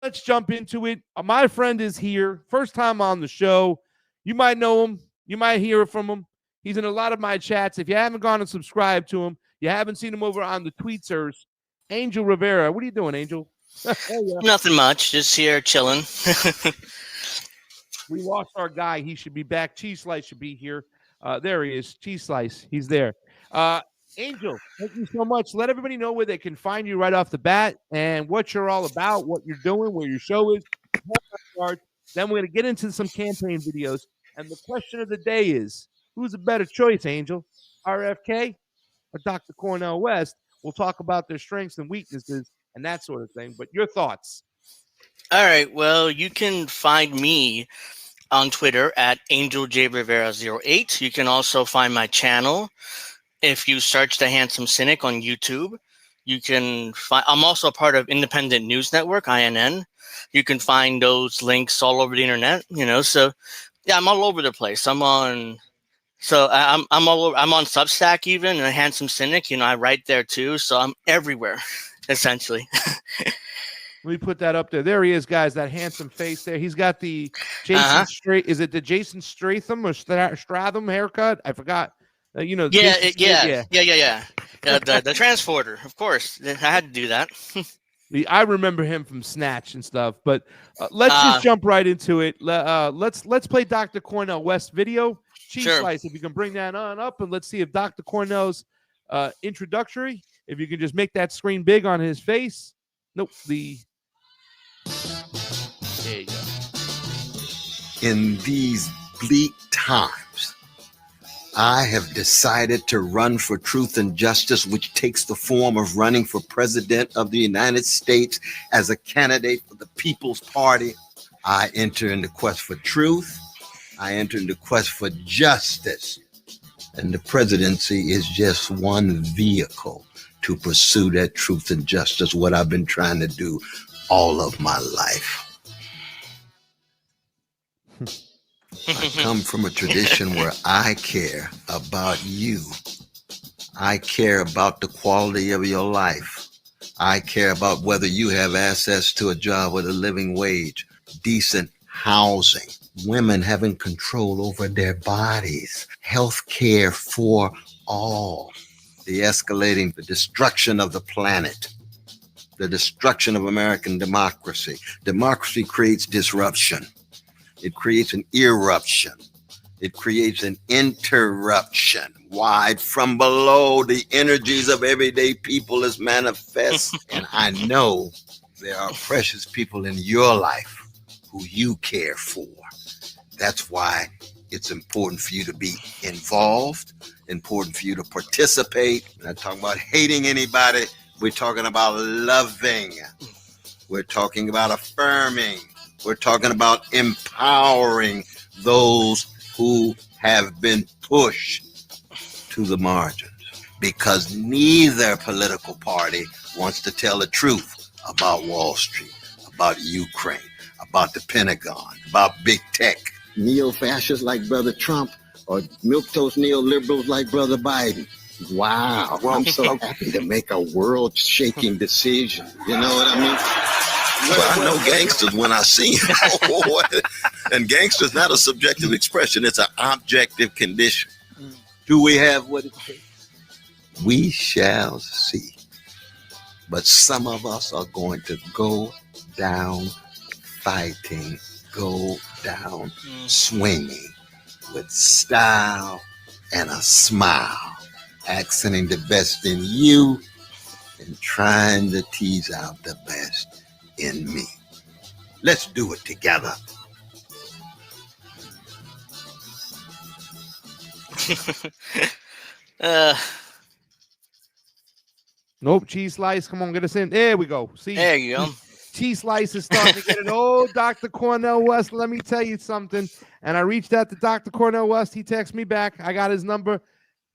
let's jump into it. My friend is here. First time on the show. You might know him. You might hear from him. He's in a lot of my chats. If you haven't gone and subscribed to him, you haven't seen him over on the tweetsers. Angel Rivera. What are you doing, Angel? Oh, yeah. Nothing much. Just here chilling. We lost our guy. He should be back. Cheese Slice should be here. There he is. Cheese Slice. He's there. Angel, thank you so much. Let everybody know where they can find you right off the bat and what you're all about, what you're doing, where your show is. Then we're going to get into some campaign videos. And the question of the day is, who's a better choice, Angel? RFK or Dr. Cornel West? We'll talk about their strengths and weaknesses and that sort of thing. But your thoughts? All right. Well, you can find me on Twitter at AngelJRivera08. You can also find my channel. If you search The Handsome Cynic on YouTube, you can find. I'm also a part of Independent News Network, INN. You can find those links all over the internet. So yeah, I'm all over the place. I'm on all over. I'm on Substack even, and The Handsome Cynic. I write there too. So I'm everywhere, essentially. Let me put that up there. There he is, guys. That handsome face there. He's got the Jason Is it the Jason Stratham or Stratham haircut? I forgot. The transporter, of course. I had to do that. I remember him from Snatch and stuff. But let's just jump right into it. Let's play Dr. Cornel West video. Cheese Slice, if you can bring that on up, and let's see if Dr. Cornel's introductory. If you can just make that screen big on his face. Nope. There you go. In these bleak times, I have decided to run for truth and justice, which takes the form of running for president of the United States as a candidate for the People's Party. I enter into quest for truth. I enter into quest for justice. And the presidency is just one vehicle to pursue that truth and justice, what I've been trying to do all of my life. I come from a tradition where I care about you. I care about the quality of your life. I care about whether you have access to a job with a living wage, decent housing, women having control over their bodies, health care for all, de-escalating the destruction of the planet, the destruction of American democracy. Democracy creates disruption. It creates an eruption. It creates an interruption. Wide from below, the energies of everyday people is manifest. And I know there are precious people in your life who you care for. That's why it's important for you to be involved, important for you to participate. We're not talking about hating anybody. We're talking about loving. We're talking about affirming. We're talking about empowering those who have been pushed to the margins, because neither political party wants to tell the truth about Wall Street, about Ukraine, about the Pentagon, about big tech. Neo-fascists like Brother Trump or milquetoast neoliberals like Brother Biden. Wow, I'm so happy to make a world-shaking decision. You know what I mean? Well, I know gangsters when I see them. And gangster's not a subjective expression. It's an objective condition. Do we have what it takes? We shall see. But some of us are going to go down fighting, go down swinging with style and a smile, accenting the best in you and trying to tease out the best in me. Let's do it together. Nope, Cheese Slice. Come on, get us in. There we go. See, there you go. Cheese Slice is starting to get it. Oh, Dr. Cornel West, let me tell you something. And I reached out to Dr. Cornel West. He texted me back. I got his number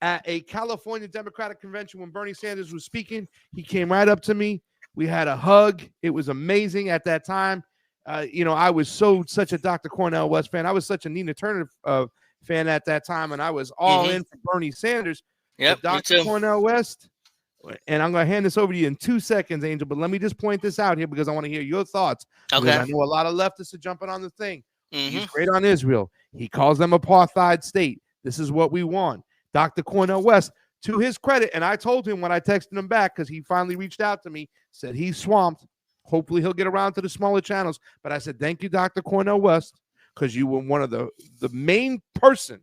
at a California Democratic Convention when Bernie Sanders was speaking. He came right up to me. We had a hug. It was amazing at that time. I was such a Dr. Cornel West fan. I was such a Nina Turner fan at that time, and I was all in for Bernie Sanders. Yep, Dr. Cornel West, and I'm going to hand this over to you in 2 seconds, Angel, but let me just point this out here because I want to hear your thoughts. Okay. Because I know a lot of leftists are jumping on the thing. Mhm. He's great on Israel. He calls them apartheid state. This is what we want. Dr. Cornel West, to his credit, and I told him when I texted him back because he finally reached out to me, said he's swamped. Hopefully he'll get around to the smaller channels. But I said, thank you, Dr. Cornel West, because you were one of the main person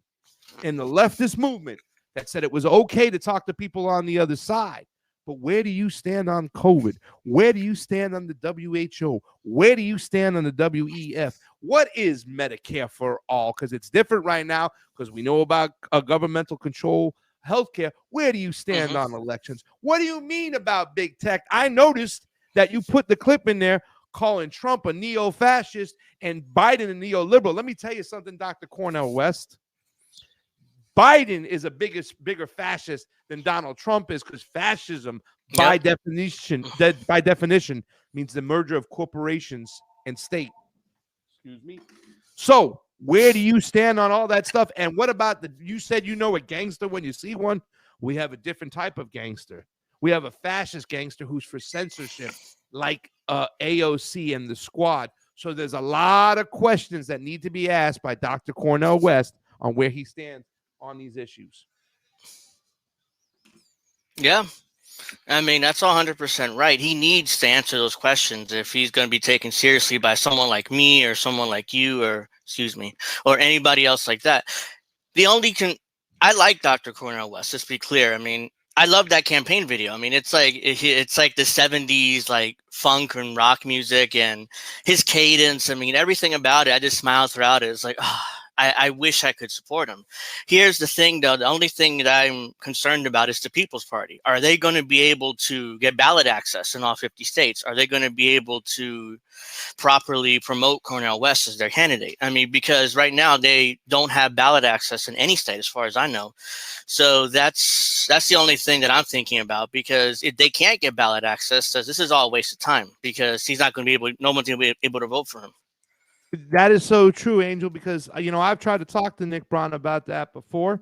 in the leftist movement that said it was okay to talk to people on the other side. But where do you stand on COVID? Where do you stand on the WHO? Where do you stand on the WEF? What is Medicare for all? Because it's different right now because we know about governmental control healthcare. Where do you stand on elections? What do you mean about big tech? I noticed that you put the clip in there calling Trump a neo-fascist and Biden a neoliberal. Let me tell you something, Dr. Cornel West. Biden is a bigger fascist than Donald Trump is because fascism, by definition, means the merger of corporations and state. Excuse me. So where do you stand on all that stuff? And what about you said you know a gangster when you see one? We have a different type of gangster. We have a fascist gangster who's for censorship, like AOC and the squad. So there's a lot of questions that need to be asked by Dr. Cornel West on where he stands on these issues. Yeah. I mean, that's 100% right. He needs to answer those questions if he's going to be taken seriously by someone like me or someone like you or, or anybody else like that. I like Dr. Cornel West, let's be clear. I mean, I love that campaign video. I mean, it's like the 70s, like funk and rock music and his cadence. I mean, everything about it, I just smile throughout it. It's like, I wish I could support him. Here's the thing, though. The only thing that I'm concerned about is the People's Party. Are they going to be able to get ballot access in all 50 states? Are they going to be able to properly promote Cornel West as their candidate? I mean, because right now they don't have ballot access in any state, as far as I know. So that's the only thing that I'm thinking about, because if they can't get ballot access, this is all a waste of time because he's not going to be no one's going to be able to vote for him. That is so true, Angel, because, I've tried to talk to Nick Braun about that before,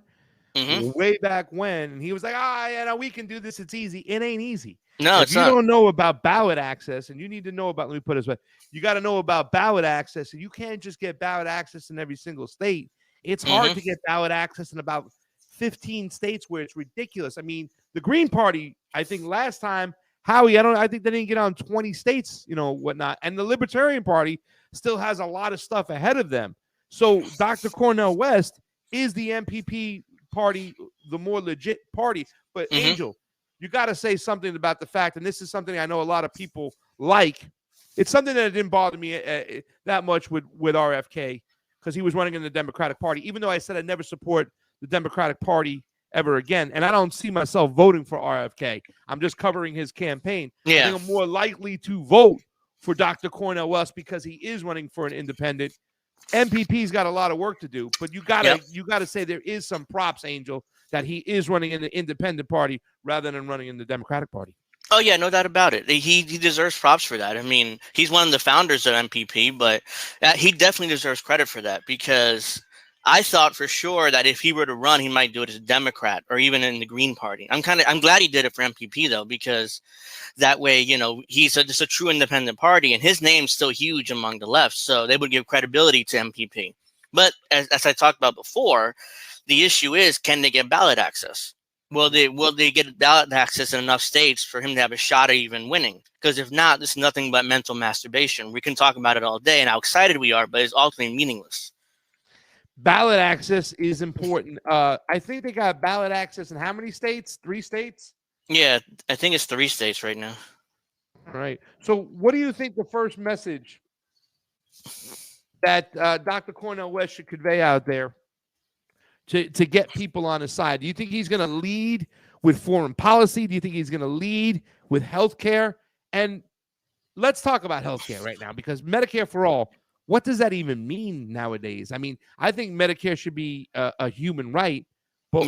way back when, and he was like, we can do this. It's easy. It ain't easy. No, if it's you not. don't know about ballot access, and you need to know about, let me put it this way, you got to know about ballot access, and you can't just get ballot access in every single state. It's hard to get ballot access in about 15 states where it's ridiculous. I mean, the Green Party, I think last time, Howie, I think they didn't get on 20 states, whatnot. And the Libertarian Party still has a lot of stuff ahead of them. So Dr. Cornel West is the MPP party, the more legit party. But Angel, you got to say something about the fact, and this is something I know a lot of people like. It's something that didn't bother me that much with RFK because he was running in the Democratic Party, even though I said I'd never support the Democratic Party ever again. And I don't see myself voting for RFK. I'm just covering his campaign. Yeah. I think I'm more likely to vote for Dr. Cornel West because he is running for an independent. MPP's got a lot of work to do, but you gotta say there is some props, Angel, that he is running in the independent party rather than running in the Democratic Party. Oh, yeah, no doubt about it. He deserves props for that. I mean, he's one of the founders of MPP, but he definitely deserves credit for that because I thought for sure that if he were to run, he might do it as a Democrat or even in the Green Party. I'm glad he did it for MPP, though, because that way, he's just a true independent party and his name's still huge among the left. So they would give credibility to MPP. But as I talked about before, the issue is, can they get ballot access? Will they get ballot access in enough states for him to have a shot at even winning? Because if not, this is nothing but mental masturbation. We can talk about it all day and how excited we are, but it's ultimately meaningless. Ballot access is important. I think they got ballot access in how many states? 3 states? Yeah, I think it's 3 states right now. All right. So what do you think the first message that Dr. Cornel West should convey out there to get people on his side? Do you think he's going to lead with foreign policy? Do you think he's going to lead with healthcare? And let's talk about healthcare right now, because Medicare for all, what does that even mean nowadays? I mean, I think Medicare should be a human right, but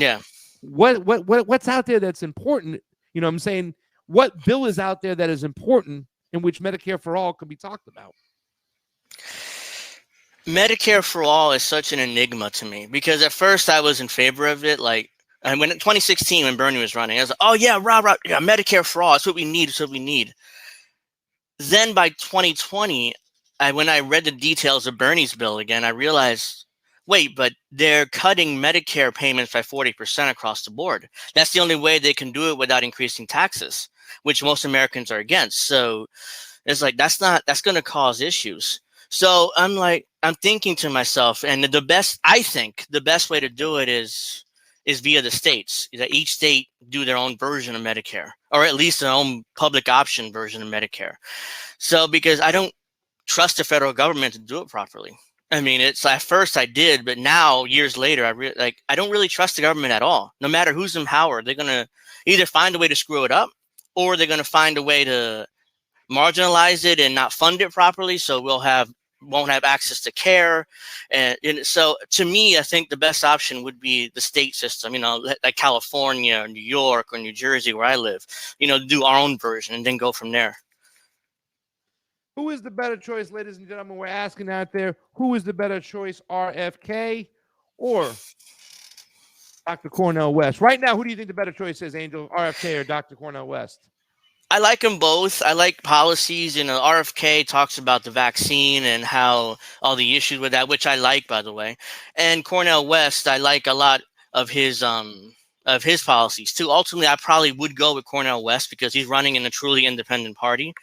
what's out there that's important? You know what I'm saying? What bill is out there that is important in which Medicare for all could be talked about? Medicare for all is such an enigma to me because at first I was in favor of it. Like And when in 2016, when Bernie was running, I was like, oh yeah, rah, yeah, Medicare for all. That's what we need. That's what we need. Then by 2020, when I read the details of Bernie's bill again, I realized, wait, but they're cutting Medicare payments by 40% across the board. That's the only way they can do it without increasing taxes, which most Americans are against. So it's like, that's going to cause issues. So I'm thinking to myself, and the best way to do it is via the states, that each state do their own version of Medicare, or at least their own public option version of Medicare. So, because I don't trust the federal government to do it properly. I mean, it's at first I did, but now years later, I don't really trust the government at all. No matter who's in power, they're going to either find a way to screw it up, or they're going to find a way to marginalize it and not fund it properly. So won't have access to care. And so to me, I think the best option would be the state system, like California or New York or New Jersey, where I live, do our own version and then go from there. Who is the better choice, ladies and gentlemen? We're asking out there, who is the better choice, RFK or Dr. Cornel West? Right now, who do you think the better choice is, Angel, RFK or Dr. Cornel West? I like them both. I like policies. RFK talks about the vaccine and how all the issues with that, which I like, by the way. And Cornel West, I like a lot of his policies too. Ultimately, I probably would go with Cornel West because he's running in a truly independent party.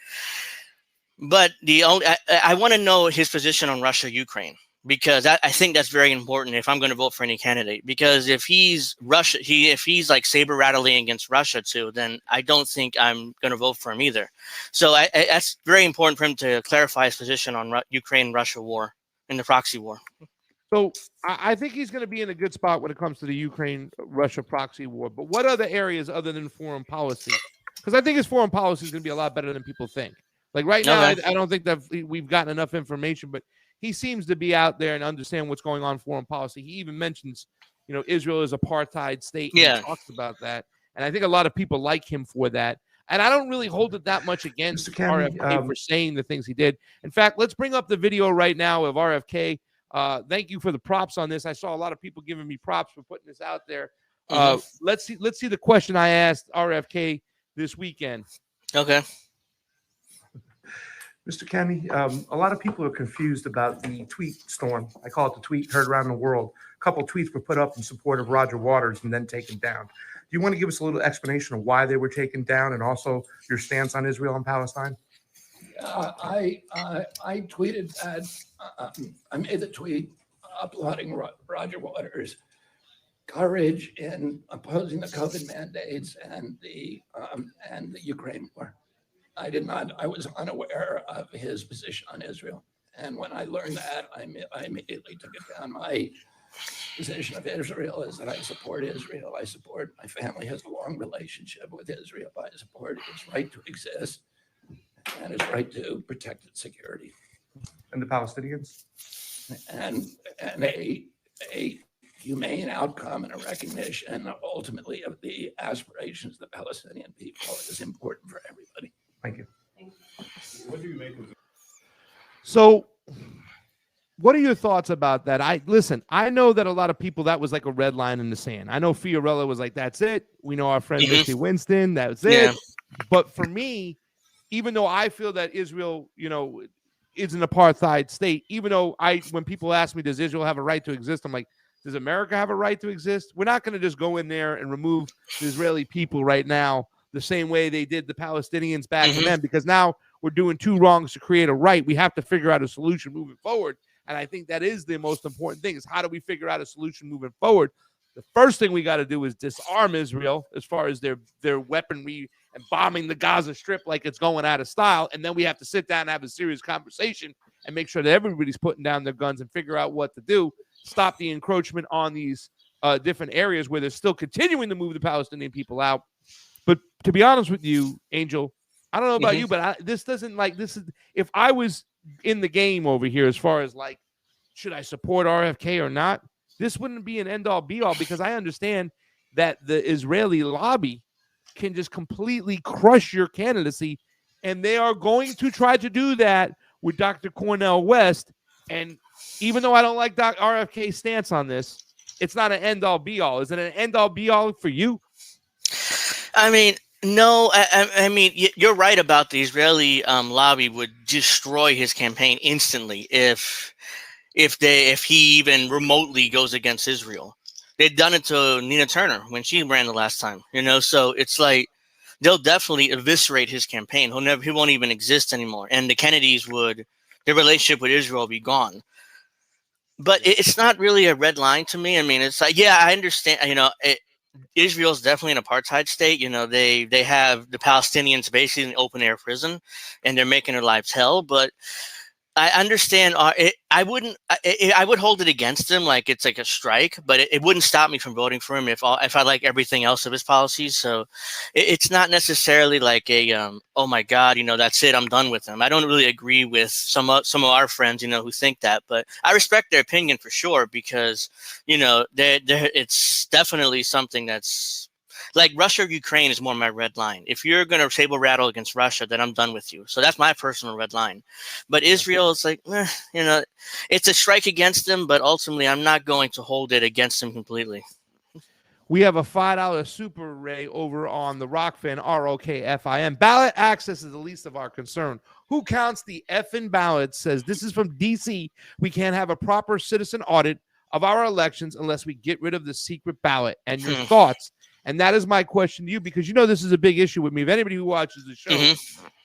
But I want to know his position on Russia, Ukraine, because I think that's very important if I'm going to vote for any candidate. Because if he's like saber rattling against Russia too, then I don't think I'm going to vote for him either. So that's very important for him to clarify his position on Ukraine-Russia war and the proxy war. So I think he's going to be in a good spot when it comes to the Ukraine-Russia proxy war. But what other areas other than foreign policy? Because I think his foreign policy is going to be a lot better than people think. Like right now, I don't think that we've gotten enough information, but he seems to be out there and understand what's going on in foreign policy. He even mentions, Israel is apartheid state. Yeah. He talks about that. And I think a lot of people like him for that. And I don't really hold it that much against RFK for saying the things he did. In fact, let's bring up the video right now of RFK. Thank you for the props on this. I saw a lot of people giving me props for putting this out there. Let's see the question I asked RFK this weekend. Okay. Mr. Kenny, a lot of people are confused about the tweet storm. I call it the tweet heard around the world. A couple of tweets were put up in support of Roger Waters and then taken down. Do you want to give us a little explanation of why they were taken down and also your stance on Israel and Palestine? I tweeted that. I made the tweet applauding Roger Waters' courage in opposing the COVID mandates and the Ukraine war. I was unaware of his position on Israel. And when I learned that, I immediately took it down. My position of Israel is that I support Israel. My family has a long relationship with Israel. I support its right to exist and its right to protect its security. And the Palestinians? And a humane outcome and a recognition ultimately of the aspirations of the Palestinian people is important for everybody. Thank you. What do you make of it? So what are your thoughts about that? I know that a lot of people, that was like a red line in the sand. I know Fiorella was like, that's it. We know our friend Missy Winston, that's it. Yeah. But for me, even though I feel that Israel, is an apartheid state, even though when people ask me, does Israel have a right to exist? I'm like, does America have a right to exist? We're not going to just go in there and remove the Israeli people right now the same way they did the Palestinians back then, because now we're doing two wrongs to create a right. We have to figure out a solution moving forward. And I think that is the most important thing, is how do we figure out a solution moving forward? The first thing we got to do is disarm Israel as far as their weaponry and bombing the Gaza Strip like it's going out of style. And then we have to sit down and have a serious conversation and make sure that everybody's putting down their guns and figure out what to do, stop the encroachment on these different areas where they're still continuing to move the Palestinian people out. But to be honest with you, Angel, I don't know about you, but this is, if I was in the game over here as far as like, should I support RFK or not? This wouldn't be an end-all be-all, because I understand that the Israeli lobby can just completely crush your candidacy, and they are going to try to do that with Dr. Cornel West. And even though I don't like RFK's stance on this, it's not an end all be all. Is it an end all be all for you? I mean, no. I mean, you're right about the Israeli lobby would destroy his campaign instantly if he even remotely goes against Israel. They'd done it to Nina Turner when she ran the last time, so it's like they'll definitely eviscerate his campaign. He won't even exist anymore. And the Kennedys their relationship with Israel will be gone. But it's not really a red line to me. I mean, it's like, yeah, I understand, Israel's definitely an apartheid state. They have the Palestinians basically in an open air prison and they're making their lives hell. But I understand. I would hold it against him, like it's like a strike, but it wouldn't stop me from voting for him if I like everything else of his policies. So it's not necessarily like a oh my God, that's it, I'm done with him. I don't really agree with some of our friends, who think that, but I respect their opinion for sure because it's definitely something that's. Like Russia or Ukraine is more my red line. If you're going to saber rattle against Russia, then I'm done with you. So that's my personal red line. But Israel, it's like, it's a strike against them, but ultimately I'm not going to hold it against them completely. We have a $5 super ray over on the Rokfin, ROKFIN. Ballot access is the least of our concern. Who counts the effing ballots? Says this is from DC. We can't have a proper citizen audit of our elections unless we get rid of the secret ballot. And your thoughts? And that is my question to you, because this is a big issue with me. If anybody who watches the show,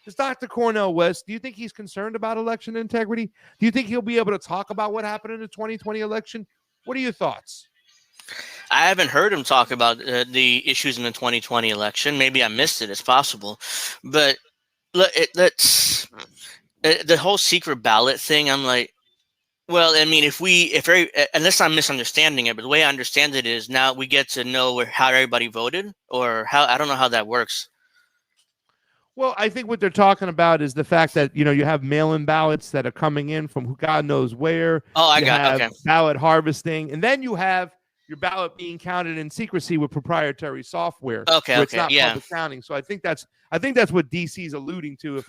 is Dr. Cornel West, do you think he's concerned about election integrity? Do you think he'll be able to talk about what happened in the 2020 election? What are your thoughts? I haven't heard him talk about the issues in the 2020 election. Maybe I missed it. It's possible. But let's the whole secret ballot thing, I'm like, well, I mean, unless I'm misunderstanding it, but the way I understand it is now we get to know how everybody voted, or how, I don't know how that works. Well, I think what they're talking about is the fact that, you have mail-in ballots that are coming in from who God knows where. Oh, Okay. Ballot harvesting, and then you have your ballot being counted in secrecy with proprietary software. Okay, it's not public counting. So I think that's what DC is alluding to.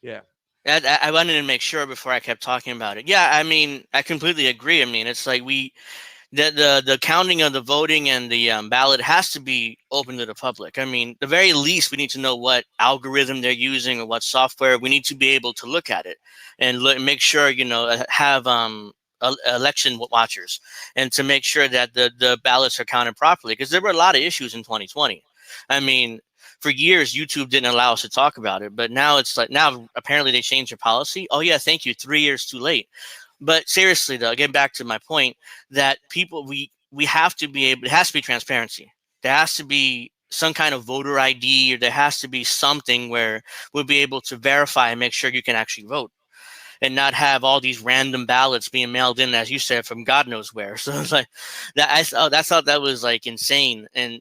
Yeah. I wanted to make sure before I kept talking about it. Yeah, I mean, I completely agree. I mean, it's like the counting of the voting and the ballot has to be open to the public. I mean, the very least, we need to know what algorithm they're using or what software. We need to be able to look at it and make sure, have election watchers, and to make sure that the ballots are counted properly, because there were a lot of issues in 2020. I mean, for years, YouTube didn't allow us to talk about it, but now it's like, now apparently they changed their policy. Oh yeah, thank you. 3 years too late. But seriously though, getting back to my point, that people, we have to be able, it has to be transparency. There has to be some kind of voter ID, or there has to be something where we'll be able to verify and make sure you can actually vote, and not have all these random ballots being mailed in, as you said, from God knows where. So it's like that. I thought that was like insane. And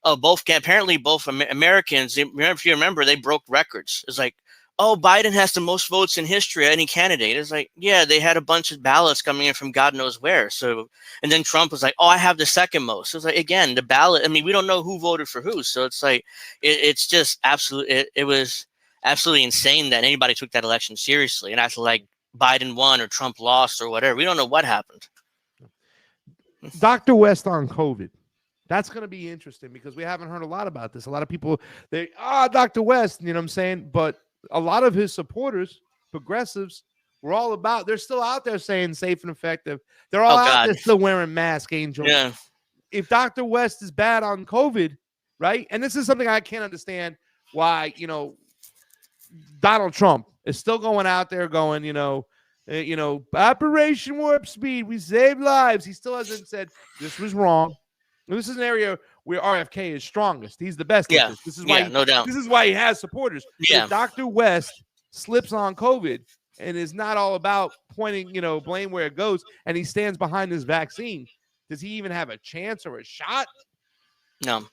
apparently both Americans, if you remember, they broke records. It's like, oh, Biden has the most votes in history of any candidate. It's like, yeah, they had a bunch of ballots coming in from God knows where. So, and then Trump was like, oh, I have the second most. So it's like, again, the ballot, I mean, we don't know who voted for who. So it's like, it's just absolute. It was absolutely insane that anybody took that election seriously, and after like Biden won or Trump lost or whatever, we don't know what happened. Dr. West on COVID. That's going to be interesting because we haven't heard a lot about this. A lot of people, Dr. West, you know what I'm saying? But a lot of his supporters, progressives, were all about, they're still out there saying safe and effective. They're all out there still wearing masks, Angel. Yeah. If Dr. West is bad on COVID, right? And this is something I can't understand why, Donald Trump is still going out there going, Operation Warp Speed, we saved lives. He still hasn't said this was wrong. This is an area where RFK is strongest. He's the best. Yeah. This is why no doubt. This is why he has supporters. Yeah. If Dr. West slips on COVID and is not all about pointing, blame where it goes, and he stands behind this vaccine, does he even have a chance or a shot? No,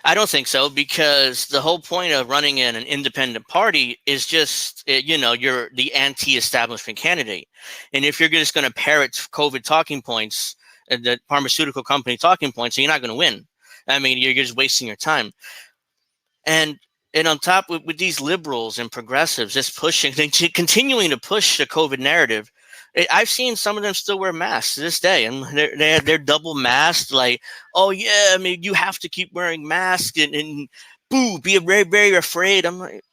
I don't think so, because the whole point of running in an independent party is just, you're the anti-establishment candidate. And if you're just going to parrot COVID talking points, the pharmaceutical company talking points, so you're not going to win. I mean, you're just wasting your time. And on top with these liberals and progressives just pushing, continuing to push the COVID narrative, I've seen some of them still wear masks to this day, and they're double masked. Like, oh yeah, I mean, you have to keep wearing masks, and boo, be very, very afraid. I'm like,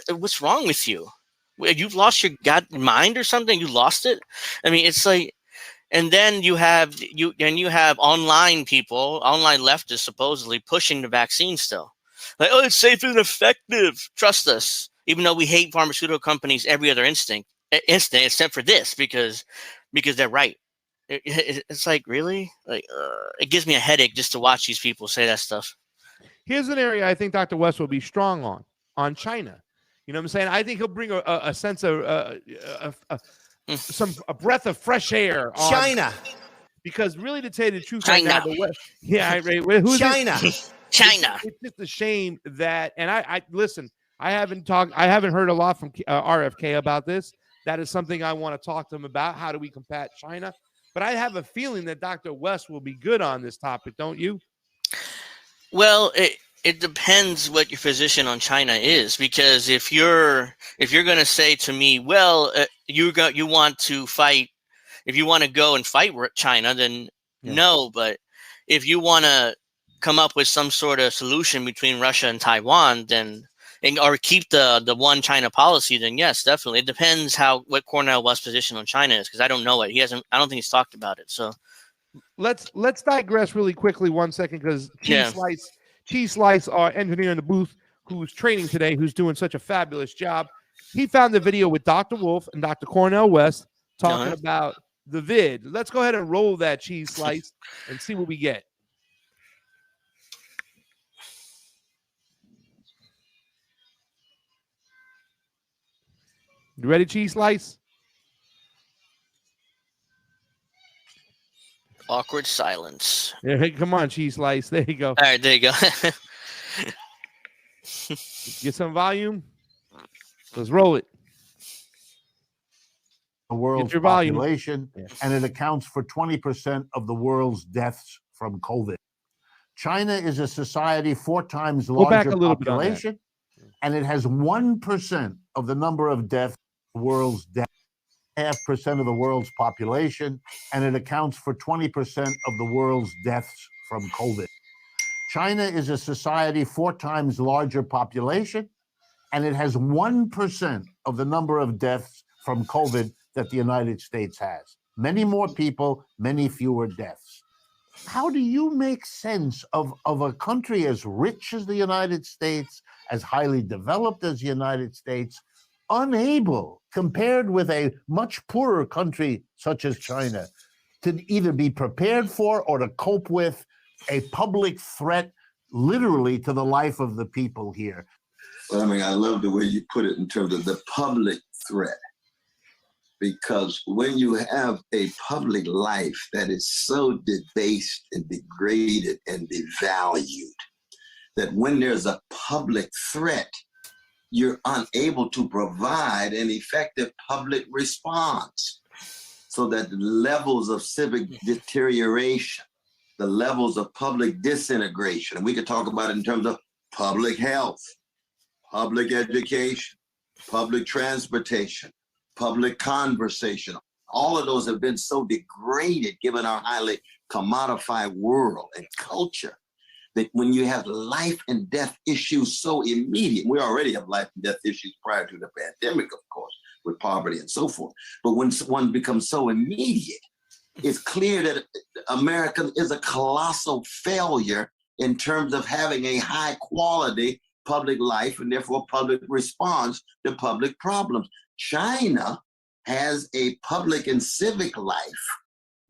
what's wrong with you? You've lost your mind or something? You lost it? I mean, it's like, and then you have online people, online leftists supposedly pushing the vaccine still. Like, oh, it's safe and effective. Trust us. Even though we hate pharmaceutical companies every other instant except for this, because they're right. It's like, really? Like, it gives me a headache just to watch these people say that stuff. Here's an area I think Dr. West will be strong on China. You know what I'm saying? I think he'll bring a sense of a breath of fresh air on China. Because really, to tell you the truth, China. right now, the West, yeah, right. Who's China. China. It's just a shame that, and I listen. I haven't heard a lot from RFK about this. That is something I want to talk to him about. How do we combat China? But I have a feeling that Dr. West will be good on this topic, don't you? Well, it depends what your position on China is, because if you're going to say to me, well, you want to fight, if you want to go and fight China, then no. But if you want to come up with some sort of solution between Russia and Taiwan, then or keep the one China policy, then yes, definitely. It depends what Cornel West's position on China is, because I don't know it. I don't think he's talked about it. So let's digress really quickly 1 second, because Cheese Slice, our engineer in the booth, who's training today, who's doing such a fabulous job. He found the video with Dr. Wolf and Dr. Cornel West talking about the vid. Let's go ahead and roll that, Cheese Slice, and see what we get. You ready, Cheese Slice? awkward silence. Yeah, come on, Cheese Slice. There you go. All right, there you go. Get some volume. Let's roll it. The world's your volume. population, and it accounts for 20% of the world's deaths from COVID. China is a society 4 times larger population, and it has 1% of the number of deaths, the world's deaths, 0.5% of the world's population, and it accounts for 20% of the world's deaths from COVID. China is a society 4 times larger population, and it has 1% of the number of deaths from COVID that the United States has. Many more people, many fewer deaths. How do you make sense of a country as rich as the United States, as highly developed as the United States, unable, compared with a much poorer country such as China, to either be prepared for or to cope with a public threat literally to the life of the people here? Well, I mean, I love the way you put it in terms of the public threat. Because when you have a public life that is so debased and degraded and devalued, that when there's a public threat, you're unable to provide an effective public response. So that the levels of civic deterioration, the levels of public disintegration, and we could talk about it in terms of public health, public education, public transportation, public conversation. All of those have been so degraded given our highly commodified world and culture that when you have life and death issues so immediate, we already have life and death issues prior to the pandemic, of course, with poverty and so forth. But when one becomes so immediate, it's clear that America is a colossal failure in terms of having a high quality public life and therefore public response to public problems. China has a public and civic life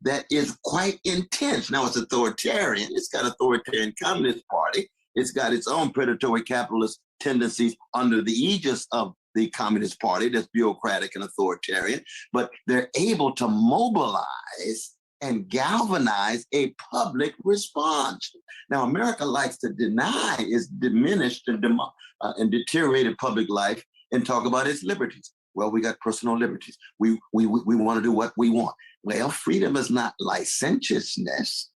that is quite intense. Now it's authoritarian. It's got authoritarian communist party. It's got its own predatory capitalist tendencies under the aegis of the Communist Party that's bureaucratic and authoritarian, but they're able to mobilize and galvanize a public response. Now, America likes to deny its diminished and deteriorated public life and talk about its liberties. Well, we got personal liberties. We want to do what we want. Well, freedom is not licentiousness.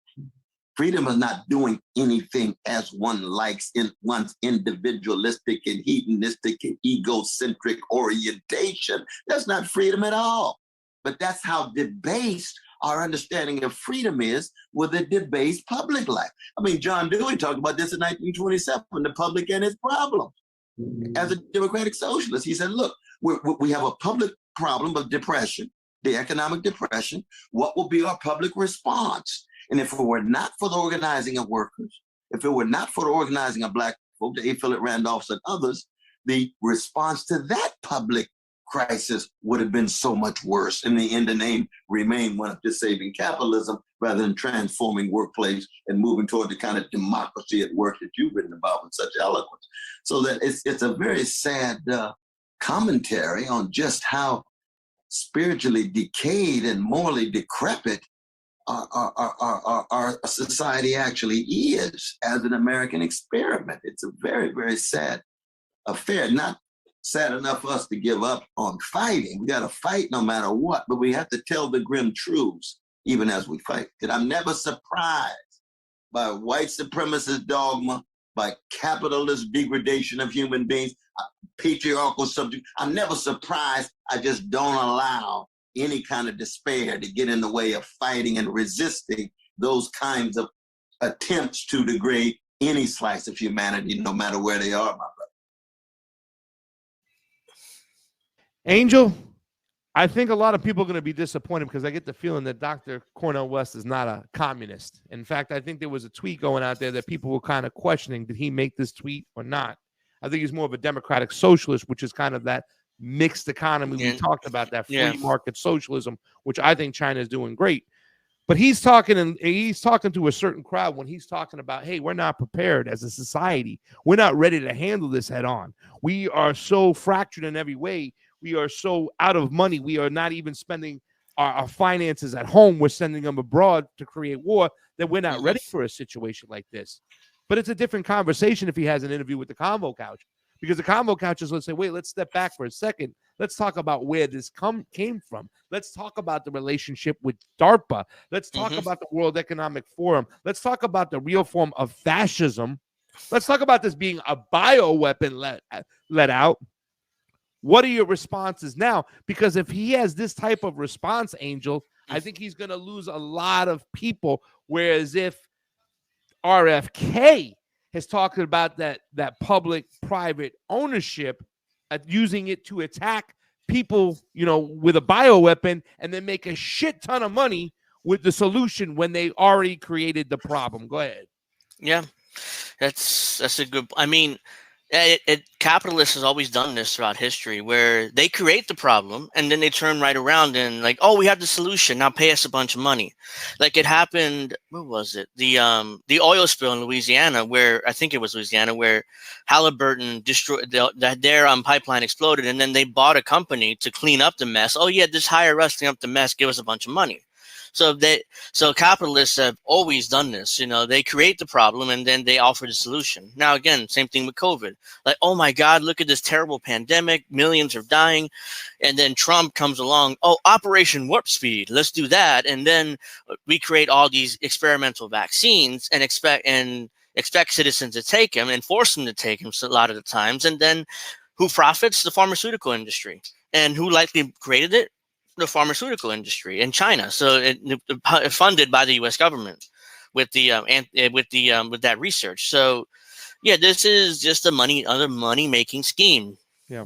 Freedom is not doing anything as one likes in one's individualistic and hedonistic and egocentric orientation. That's not freedom at all. But that's how debased our understanding of freedom is with a debased public life. I mean, John Dewey talked about this in 1927, the public and its problems. As a democratic socialist, he said, look, we have a public problem of depression, the economic depression. What will be our public response? And if it were not for the organizing of workers, if it were not for the organizing of Black folk, the A. Philip Randolphs and others, the response to that public crisis would have been so much worse. In the end, the name remained one of just saving capitalism rather than transforming workplace and moving toward the kind of democracy at work that you've written about with such eloquence. So that it's a very sad commentary on just how spiritually decayed and morally decrepit our society actually is as an American experiment. It's a very, very sad affair. Not sad enough for us to give up on fighting. We got to fight no matter what, but we have to tell the grim truths even as we fight. And I'm never surprised by white supremacist dogma, by capitalist degradation of human beings, patriarchal subject. I'm never surprised. I just don't allow any kind of despair to get in the way of fighting and resisting those kinds of attempts to degrade any slice of humanity, no matter where they are, my brother. Angel, I think a lot of people are going to be disappointed because I get the feeling that Dr. Cornel West is not a communist. In fact, I think there was a tweet going out there that people were kind of questioning, did he make this tweet or not? I think he's more of a democratic socialist, which is kind of that mixed economy we talked about, that free market socialism, which I think China is doing great. But he's talking to a certain crowd when he's talking about, hey, we're not prepared as a society. We're not ready to handle this head on. We are so fractured in every way. We are so out of money. We are not even spending our finances at home. We're sending them abroad to create war, that we're not ready for a situation like this. But it's a different conversation if he has an interview with the Convo Couch, because the Convo Couch is, let's say, wait, let's step back for a second. Let's talk about where this came from. Let's talk about the relationship with DARPA. Let's talk about the World Economic Forum. Let's talk about the real form of fascism. Let's talk about this being a bioweapon let out. What are your responses now? Because if he has this type of response, Angel, I think he's going to lose a lot of people. Whereas if RFK has talked about that public-private ownership, using it to attack people, with a bioweapon, and then make a shit ton of money with the solution when they already created the problem. Go ahead. Yeah, that's a good. I mean, capitalists has always done this throughout history, where they create the problem and then they turn right around and like, oh, we have the solution, now pay us a bunch of money. Like it happened, where was it? The oil spill in Louisiana, where I think it was Louisiana, where Halliburton destroyed their pipeline exploded, and then they bought a company to clean up the mess. Oh yeah, just hire us, clean up the mess, give us a bunch of money. So capitalists have always done this. They create the problem and then they offer the solution. Now, again, same thing with COVID. Like, oh my God, look at this terrible pandemic. Millions are dying. And then Trump comes along. Oh, Operation Warp Speed. Let's do that. And then we create all these experimental vaccines and expect citizens to take them and force them to take them a lot of the times. And then who profits? The pharmaceutical industry. And who likely created it? The pharmaceutical industry in China. So it funded by the U.S. government with that research. So yeah, this is just other money making scheme. Yeah.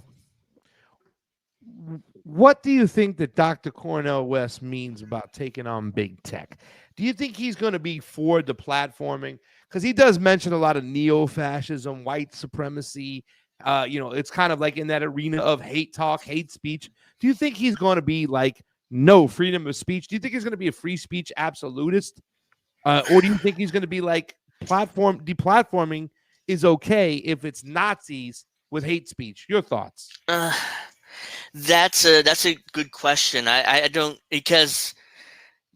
What do you think that Dr. Cornel West means about taking on big tech? Do you think he's going to be for the platforming? Because he does mention a lot of neo-fascism, white supremacy. It's kind of like in that arena of hate talk, hate speech. Do you think he's going to be like, no freedom of speech? Do you think he's going to be a free speech absolutist? Or do you think he's going to be like, deplatforming is okay if it's Nazis with hate speech? Your thoughts? That's a good question. I don't, because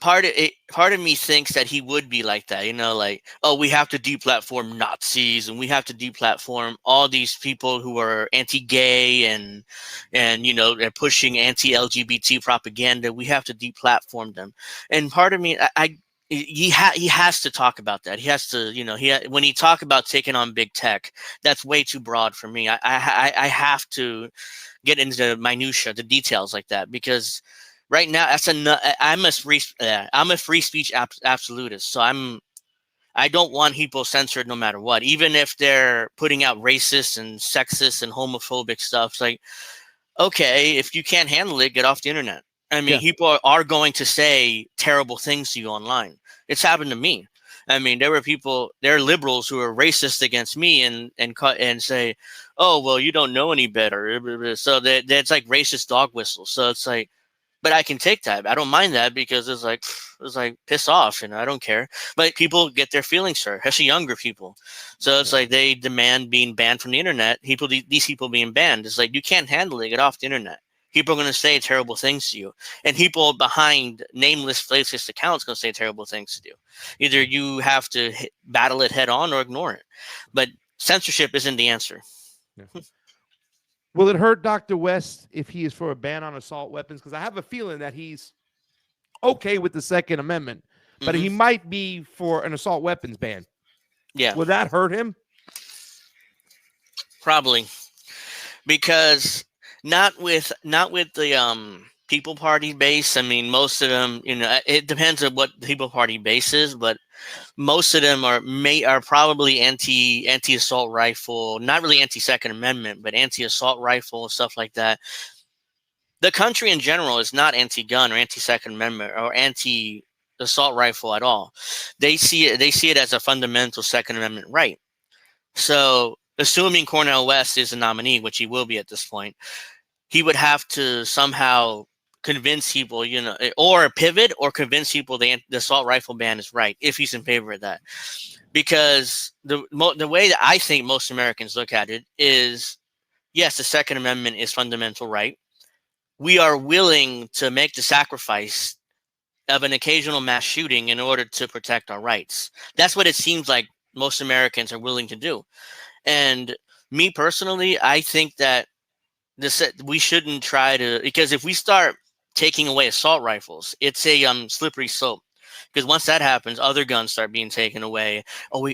part of me thinks that he would be like that, like, oh, we have to deplatform Nazis and we have to deplatform all these people who are anti-gay and they're pushing anti-LGBT propaganda. We have to deplatform them. And part of me, he has to talk about that. He has to, when he talk about taking on big tech, that's way too broad for me. I have to get into the minutia, the details like that, because right now, I'm a free speech absolutist. So I don't want people censored no matter what, even if they're putting out racist and sexist and homophobic stuff. It's like, okay, if you can't handle it, get off the internet. I mean, people are going to say terrible things to you online. It's happened to me. I mean, there are liberals who are racist against me and say, oh, well, you don't know any better. So that's like racist dog whistle. So it's like, but I can take that. I don't mind that because it's like piss off, and I don't care. But people get their feelings hurt, especially younger people. So it's like they demand being banned from the internet. These people being banned. It's like, you can't handle it. Get off the internet. People are going to say terrible things to you, and people behind nameless, faceless accounts going to say terrible things to you. Either you have to battle it head on or ignore it. But censorship isn't the answer. Yeah. Will it hurt Dr. West if he is for a ban on assault weapons? Because I have a feeling that he's okay with the Second Amendment, but he might be for an assault weapons ban. Yeah. Will that hurt him? Probably, because not with the People Party base. I mean, most of them, it depends on what the People Party base is, but most of them are probably anti-assault rifle, not really anti-Second Amendment, but anti-assault rifle and stuff like that. The country in general is not anti-gun or anti-Second Amendment or anti-assault rifle at all. They see it as a fundamental Second Amendment right. So, assuming Cornel West is a nominee, which he will be at this point, he would have to somehow convince people, or pivot or convince people the assault rifle ban is right if he's in favor of that. Because the way that I think most Americans look at it is, yes, the Second Amendment is fundamental right. We are willing to make the sacrifice of an occasional mass shooting in order to protect our rights. That's what it seems like most Americans are willing to do. And me personally, I think that we shouldn't try to, because if we start taking away assault rifles, it's a slippery slope. Because once that happens, other guns start being taken away.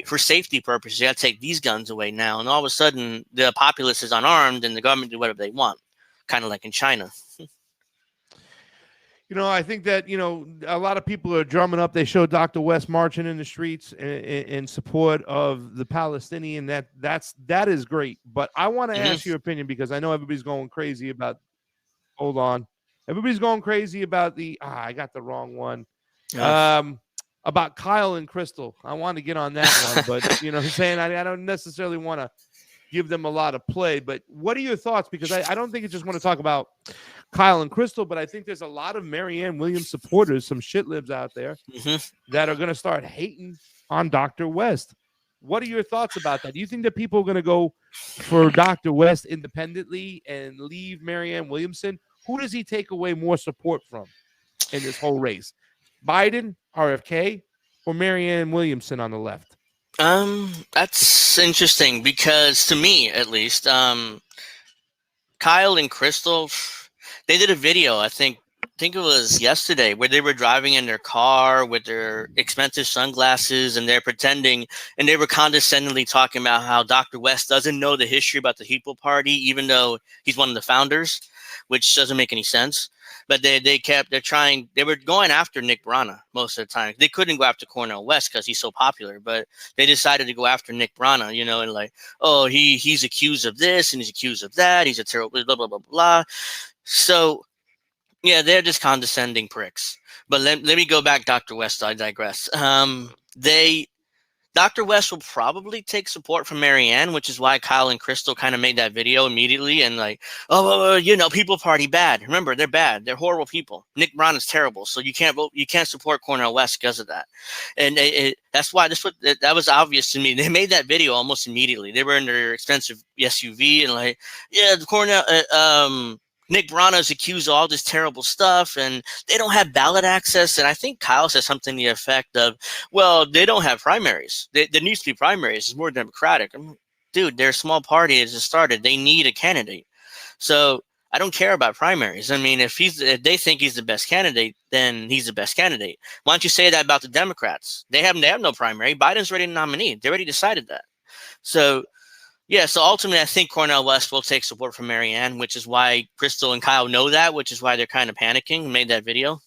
For safety purposes, you got to take these guns away now. And all of a sudden, the populace is unarmed and the government do whatever they want, kind of like in China. I think that, a lot of people are drumming up. They show Dr. West marching in the streets in support of the Palestinian. That is great. But I want to ask your opinion, because I know everybody's going crazy about, hold on. Everybody's going crazy about I got the wrong one. About Kyle and Krystal. I want to get on that one, but I'm saying I don't necessarily want to give them a lot of play. But what are your thoughts? Because I don't think you just want to talk about Kyle and Krystal, but I think there's a lot of Marianne Williams supporters, some shit libs out there that are going to start hating on Dr. West. What are your thoughts about that? Do you think that people are going to go for Dr. West independently and leave Marianne Williamson? Who does he take away more support from in this whole race? Biden, RFK, or Marianne Williamson on the left? That's interesting, because to me, at least, Kyle and Krystal, they did a video, I think it was yesterday, where they were driving in their car with their expensive sunglasses, and they're pretending, and they were condescendingly talking about how Dr. West doesn't know the history about the People Party, even though he's one of the founders, which doesn't make any sense. But they were going after Nick Brana most of the time. They couldn't go after Cornel West because he's so popular, but they decided to go after Nick Brana, and like, oh, he's accused of this and he's accused of that. He's a terrible blah, blah, blah, blah. So, yeah, they're just condescending pricks. But let me go back, Dr. West. I digress. Dr. West will probably take support from Marianne, which is why Kyle and Krystal kind of made that video immediately and like, People Party bad. Remember, they're bad. They're horrible people. Nick Brown is terrible, so you can't vote. You can't support Cornel West because of that. And that's why that was obvious to me. They made that video almost immediately. They were in their expensive SUV and like, yeah, the Cornel. Nick Brana is accused of all this terrible stuff, and they don't have ballot access. And I think Kyle said something to the effect of, well, they don't have primaries. There needs to be primaries. It's more democratic. Dude, they're a small party as it started. They need a candidate. So I don't care about primaries. I mean, if they think he's the best candidate, then he's the best candidate. Why don't you say that about the Democrats? They have no primary. Biden's already a nominee. They already decided that. So Yeah, so ultimately, I think Cornel West will take support from Marianne, which is why Krystal and Kyle know that, which is why they're kind of panicking and made that video.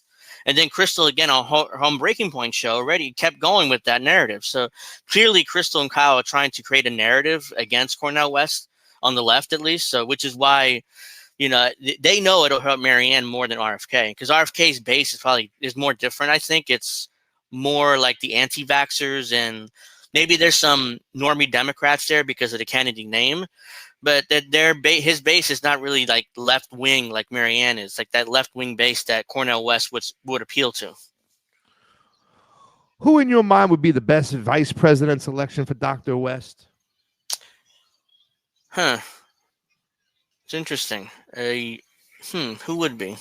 And then Krystal, again, on her home Breaking Point show, already kept going with that narrative. So clearly, Krystal and Kyle are trying to create a narrative against Cornel West, on the left at least. So, which is why, you know, they know it'll hurt Marianne more than RFK, because RFK's base is more different. I think it's more like the anti-vaxxers, and maybe there's some normie Democrats there because of the Kennedy name, but that his base is not really like left wing like Marianne is, like that left wing base that Cornel West would appeal to. Who in your mind would be the best vice president selection for Dr. West? Huh. It's interesting. Who would be?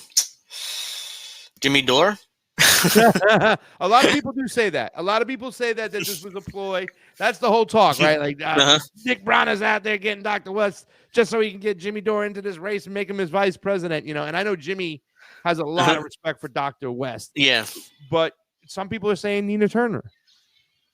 Jimmy Dore? A lot of people do say that. A lot of people say that this was a ploy. That's the whole talk, right? Like Nick Brown is out there getting Dr. West just so he can get Jimmy Dore into this race and make him his vice president, you know. And I know Jimmy has a lot of respect for Dr. West. Yeah. But some people are saying Nina Turner.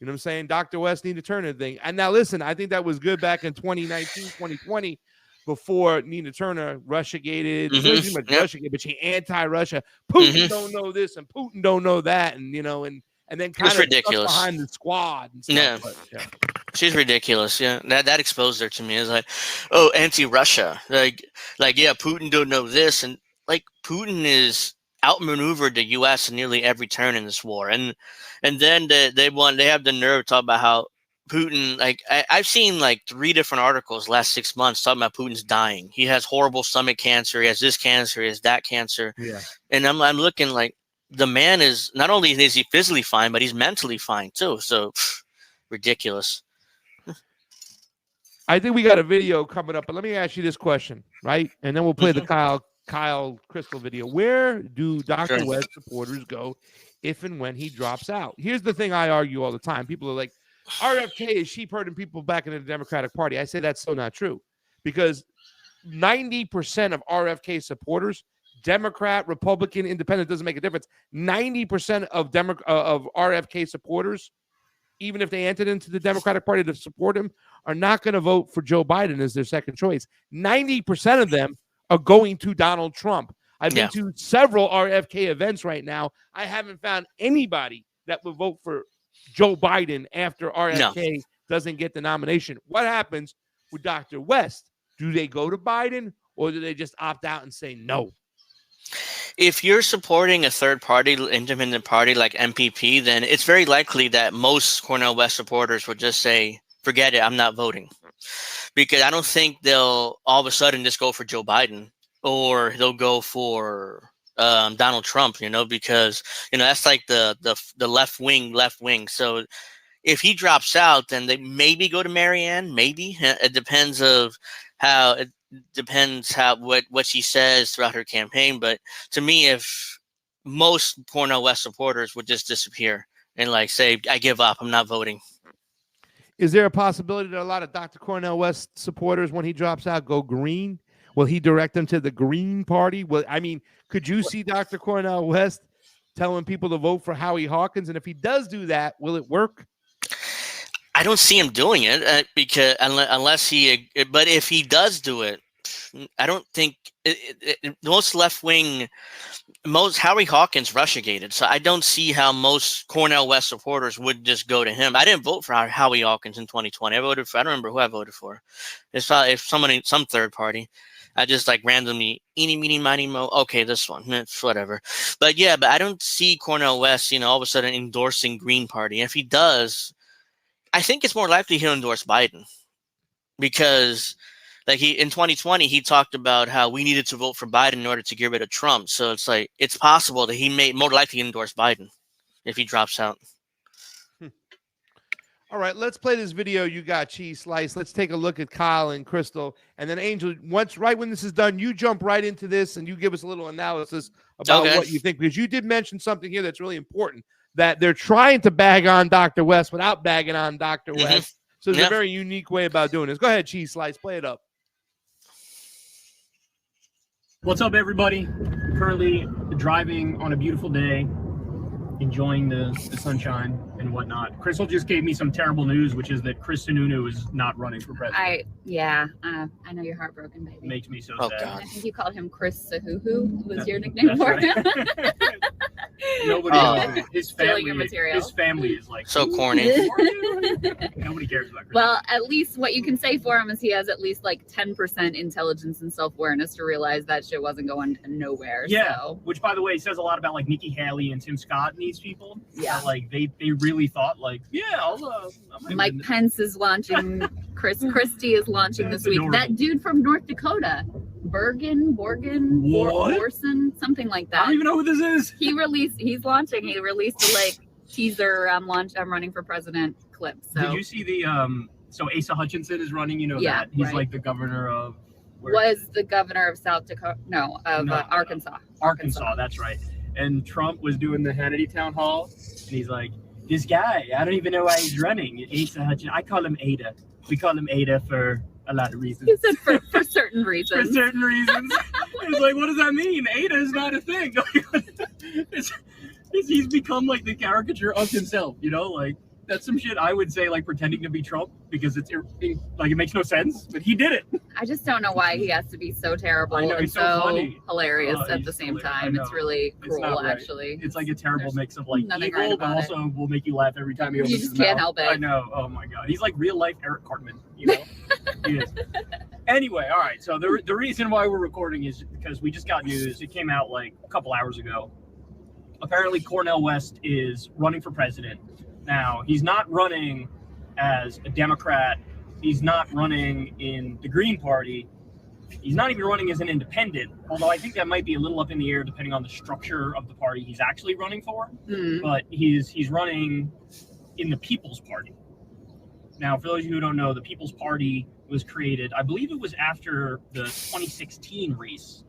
You know what I'm saying? Dr. West, Nina Turner thing. And now listen, I think that was good back in 2019, 2020. Before Nina Turner Russiagated, Russiagate, but she anti-Russia. Putin don't know this and Putin don't know that, and you know, and then kind of ridiculous behind the squad and stuff. Yeah. But, yeah. She's ridiculous. Yeah, that exposed her to me. It's like, oh, anti-Russia, like yeah, Putin don't know this, and like Putin is outmaneuvered the U.S. in nearly every turn in this war, and then they have the nerve to talk about how Putin, like I've seen like 3 different articles last 6 months talking about Putin's dying. He has horrible stomach cancer. He has this cancer. He has that cancer. Yeah. And I'm looking like the man is not only is he physically fine, but he's mentally fine too. So ridiculous. I think we got a video coming up, but let me ask you this question, right? And then we'll play the Kyle Krystal video. Where do Dr. West supporters go if and when he drops out? Here's the thing I argue all the time. People are like, RFK is sheep herding people back into the Democratic Party. I say that's so not true, because 90% of RFK supporters, Democrat, Republican, Independent, doesn't make a difference. 90% of RFK supporters, even if they entered into the Democratic Party to support him, are not going to vote for Joe Biden as their second choice. 90% of them are going to Donald Trump. I've been to several RFK events right now. I haven't found anybody that would vote for Joe Biden after RFK doesn't get the nomination. What happens with Dr. West? Do they go to Biden, or do they just opt out and say no? If you're supporting a third party, independent party like MPP, then it's very likely that most Cornel West supporters would just say, forget it, I'm not voting. Because I don't think they'll all of a sudden just go for Joe Biden, or they'll go for Donald Trump, you know, because, you know, that's like the left wing. So if he drops out, then they maybe go to Marianne. Maybe it depends what she says throughout her campaign. But to me, if most Cornel West supporters would just disappear and like say, I give up, I'm not voting. Is there a possibility that a lot of Dr. Cornel West supporters, when he drops out, go green? Will he direct them to the Green Party? Well, I mean, could you see Dr. Cornel West telling people to vote for Howie Hawkins? And if he does do that, will it work? I don't see him doing it because unless he. But if he does do it, I don't think most left wing, Howie Hawkins Russiagated. So I don't see how most Cornel West supporters would just go to him. I didn't vote for Howie Hawkins in 2020. I don't remember who I voted for. It's probably some third party. I just like randomly, eeny, meeny, miny, mo. Okay, this one, it's whatever. But yeah, but I don't see Cornel West, you know, all of a sudden endorsing Green Party. If he does, I think it's more likely he'll endorse Biden, because like in 2020, he talked about how we needed to vote for Biden in order to get rid of Trump. So it's like, it's possible that he may more likely endorse Biden if he drops out. All right, let's play this video you got, Cheese Slice. Let's take a look at Kyle and Krystal. And then, Angel, right when this is done, you jump right into this and you give us a little analysis about what you think. Because you did mention something here that's really important, that they're trying to bag on Dr. West without bagging on Dr. West. So there's a very unique way about doing this. Go ahead, Cheese Slice. Play it up. What's up, everybody? Currently driving on a beautiful day enjoying the sunshine and whatnot. Krystal just gave me some terrible news, which is that Krystal Nunu is not running for president. I know you're heartbroken, baby. Makes me so Oh, I God. think you called him Chris Sahuhu was your nickname for him. Nobody knows. His Stealing your family, material. his family is like So corny. nobody cares about Krystal. Well, at least what you can say for him is he has at least like 10% intelligence and self-awareness to realize that shit wasn't going nowhere. Yeah, So. which by the way says a lot about like Nikki Haley and Tim Scott and these people. Yeah. That, like they really thought like, yeah, Mike Pence is launching. Chris Christie is launching That's this week. adorable. That dude from North Dakota, Borgen, What? Borson, something like I that. don't even know who this is. He released a like teaser I'm running for president clip. So Did you see the so Asa Hutchinson is running, you know Yeah, that. He's right. like the governor of was the governor of South Dakota? No, of Arkansas. Arkansas, that's right. And Trump was doing the Hannity town hall, and he's like, this guy, I don't even know why he's running. Asa Hutchinson. I call him Ada. We call him Ada for a lot of reasons. He said for certain For reasons. certain reasons. It's like, what does that mean? Ada is not a thing. He's become like the caricature of himself, you know? Like, that's some shit I would say, like, pretending to be Trump, because it's like, it makes no sense, but he did it. I just don't know why he has to be so terrible I know, and he's so funny. hilarious Oh, at he's the same hilarious. I time. know. It's really It's cruel, not right. actually. It's like a terrible There's mix of like nothing evil, right but about also will make you laugh every time he You opens just his can't mouth. help it. I know. Oh my god, he's like real life Eric Cartman. You know, he is. Anyway, all right. So the reason why we're recording is because we just got news. It came out like a couple hours ago. Apparently, Cornel West is running for president. Now, he's not running as a Democrat. He's not running in the Green Party. He's not even running as an independent, although I think that might be a little up in the air depending on the structure of the party he's actually running for. But he's running in the People's Party. Now, for those of you who don't know, the People's Party was created, I believe it was after the 2016 race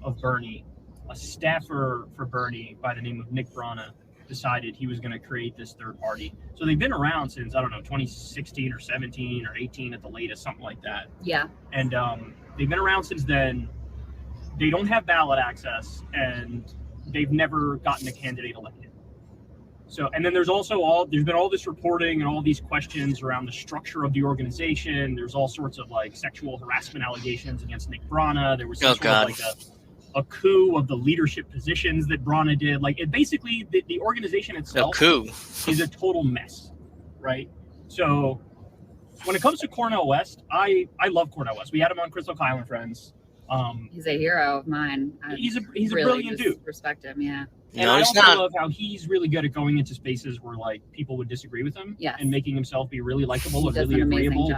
of Bernie. A staffer for Bernie by the name of Nick Brana decided he was going to create this third party. So they've been around since, I don't know, 2016 or 17 or 18 at the latest, something like that. Yeah. And they've been around since then. They don't have ballot access, and they've never gotten a candidate elected. So, and then there's been all this reporting and all these questions around the structure of the organization. There's all sorts of like sexual harassment allegations against Nick Brana. There was some sort of like a coup of the leadership positions that Brana did. Like, it basically, the organization itself is a total mess, right? So when it comes to Cornel West, I love Cornel West. We had him on Krystal, Kyle and Friends. He's a hero of mine. He's a really brilliant dude. Respect him, yeah. And I also love how he's really good at going into spaces where like people would disagree with him, and making himself be really likable and really agreeable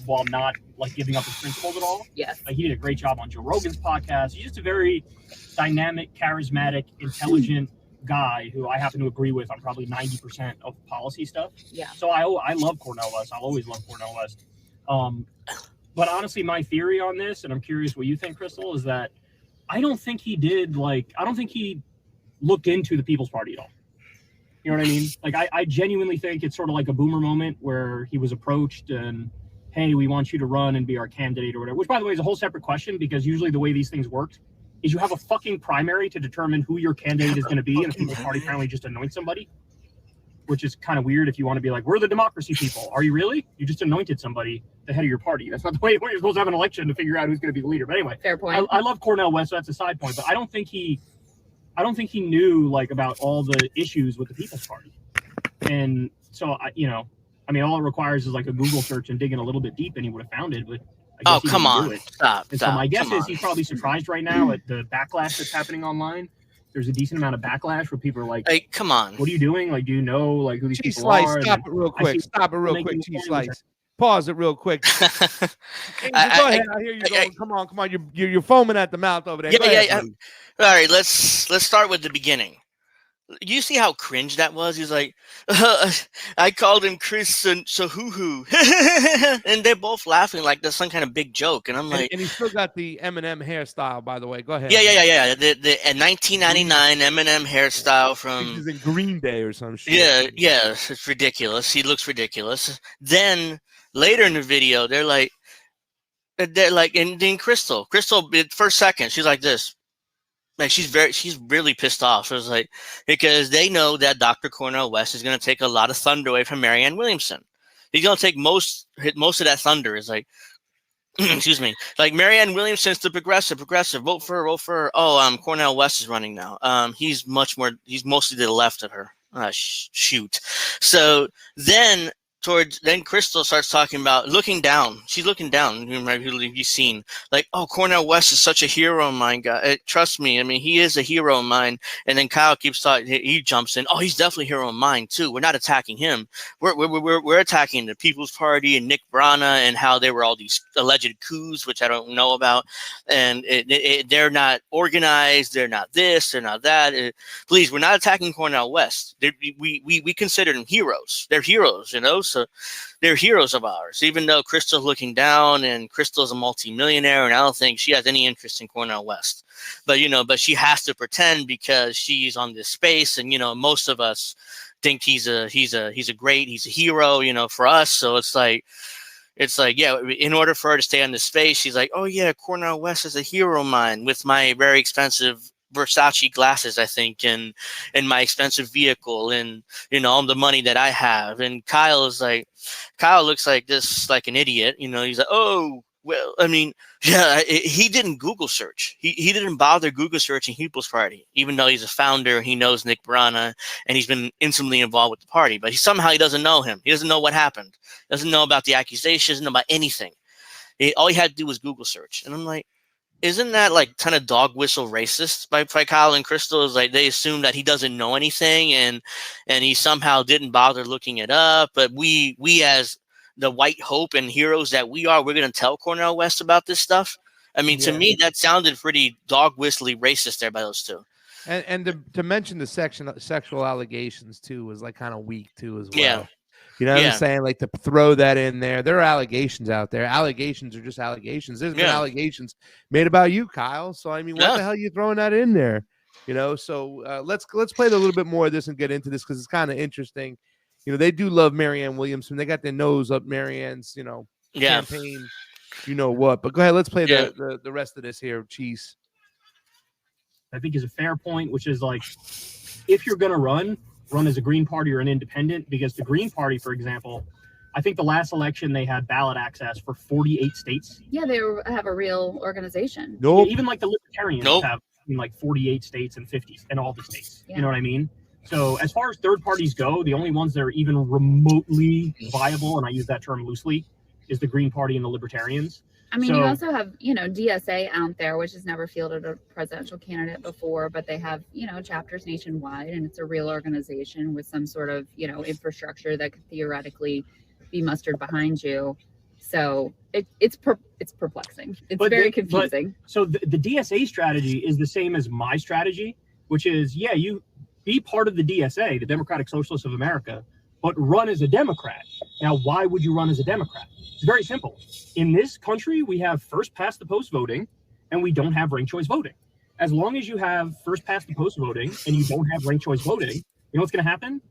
while not like giving up his principles at all. Yes. Like, he did a great job on Joe Rogan's podcast. He's just a very dynamic, charismatic, intelligent guy who I happen to agree with on probably 90% of policy stuff. Yeah. So I love Cornel West. I'll always love Cornel West. But honestly, my theory on this, and I'm curious what you think, Krystal, is that I don't think he looked into the People's Party at all. You know what I mean? Like, I genuinely think it's sort of like a boomer moment where he was approached and, hey, we want you to run and be our candidate or whatever, which, by the way, is a whole separate question, because usually the way these things worked is you have a fucking primary to determine who your candidate is going to be, and the People's Party apparently just anoints somebody, which is kind of weird if you want to be like, we're the democracy people. Are you really? You just anointed somebody the head of your party. That's not the way you're supposed to have an election to figure out who's going to be the leader. But anyway, fair point. I love Cornel West, so that's a side point, but I don't think he knew like about all the issues with the People's Party. And so, all it requires is like a Google search and digging a little bit deep, and he would have found it. But I guess he come didn't on, do it. stop. So my guess is he's probably surprised right now at the backlash that's happening online. There's a decent amount of backlash where people are like, "Hey, come on, what are you doing? Like, do you know like who these people Slice, are?" Stop it real quick. T-Slice. Pause it real quick. Go ahead. I hear you going. Come on. You're foaming at the mouth over there. Yeah. All right, let's start with the beginning. You see how cringe that was? He's like, I called him Chris and Sahuhu. And they're both laughing like there's some kind of big joke. And I'm like... And he still got the Eminem hairstyle, by the way. Go ahead. Yeah. The 1999 Eminem hairstyle from... He's in Green Day or some shit. Yeah, it's ridiculous. He looks ridiculous. Then, later in the video, they're like, and then Krystal, first second, she's like this. Like she's really pissed off. It was like, because they know that Dr. Cornel West is going to take a lot of thunder away from Marianne Williamson. He's going to take most of that thunder. Is like, excuse me, like Marianne Williamson's the progressive, vote for her. Oh, Cornel West is running now. He's mostly to the left of her. Shoot. So then Krystal starts talking about looking down. She's looking down. You remember you've seen like, oh, Cornel West is such a hero of mine, guy. Trust me. I mean, he is a hero of mine. And then Kyle keeps talking. He jumps in. Oh, he's definitely a hero of mine too. We're not attacking him. We're attacking the People's Party and Nick Brana and how there were all these alleged coups, which I don't know about. And they're not organized. They're not this. They're not that. Please, we're not attacking Cornel West. We consider them heroes. They're heroes, you know. So they're heroes of ours, even though Krystal's looking down and Krystal's a multimillionaire, and I don't think she has any interest in Cornel West. But but she has to pretend because she's on this space, and most of us think he's a hero, for us. So it's like, yeah, in order for her to stay on this space, she's like, oh yeah, Cornel West is a hero of mine with my very expensive Versace glasses, I think, and my expensive vehicle, and all the money that I have. And Kyle looks like an idiot. He's like, oh well, I mean, yeah, he didn't Google search. He didn't bother Google searching People's Party, even though he's a founder. He knows Nick Brana, and he's been intimately involved with the party. But he doesn't know him. He doesn't know what happened. Doesn't know about the accusations. Doesn't know about anything. All he had to do was Google search. And I'm like, isn't that like kind of dog whistle racist by Kyle and Krystal? Is like they assume that he doesn't know anything and he somehow didn't bother looking it up. But we as the white hope and heroes that we are, we're going to tell Cornel West about this stuff. I mean, to me, that sounded pretty dog whistly racist there by those two. And to mention the sexual allegations too was like kind of weak too as well. Yeah. You know what I'm saying? Like to throw that in there. There are allegations out there. Allegations are just allegations. There's been allegations made about you, Kyle. So I mean, what the hell are you throwing that in there? So let's play a little bit more of this and get into this because it's kind of interesting. They do love Marianne Williamson. They got their nose up Marianne's, campaign. You know what? But go ahead. Let's play the rest of this here, Cheese. I think is a fair point, which is like, if you're going to run as a Green Party or an independent, because the Green Party, for example, I think the last election they had ballot access for 48 states. Yeah, they have a real organization. Nope. Even like the Libertarians have like 48 states and 50 and all the states. Yeah. You know what I mean? So as far as third parties go, the only ones that are even remotely viable, and I use that term loosely, is the Green Party and the Libertarians. I mean, you also have, DSA out there, which has never fielded a presidential candidate before, but they have, chapters nationwide, and it's a real organization with some sort of, infrastructure that could theoretically be mustered behind you. So it's perplexing. It's very confusing. So the DSA strategy is the same as my strategy, which is, you be part of the DSA, the Democratic Socialists of America, but run as a Democrat. Now, why would you run as a Democrat? It's very simple. In this country, we have first past the post voting, and we don't have ranked choice voting. As long as you have first past the post voting and you don't have ranked choice voting, you know what's going to happen?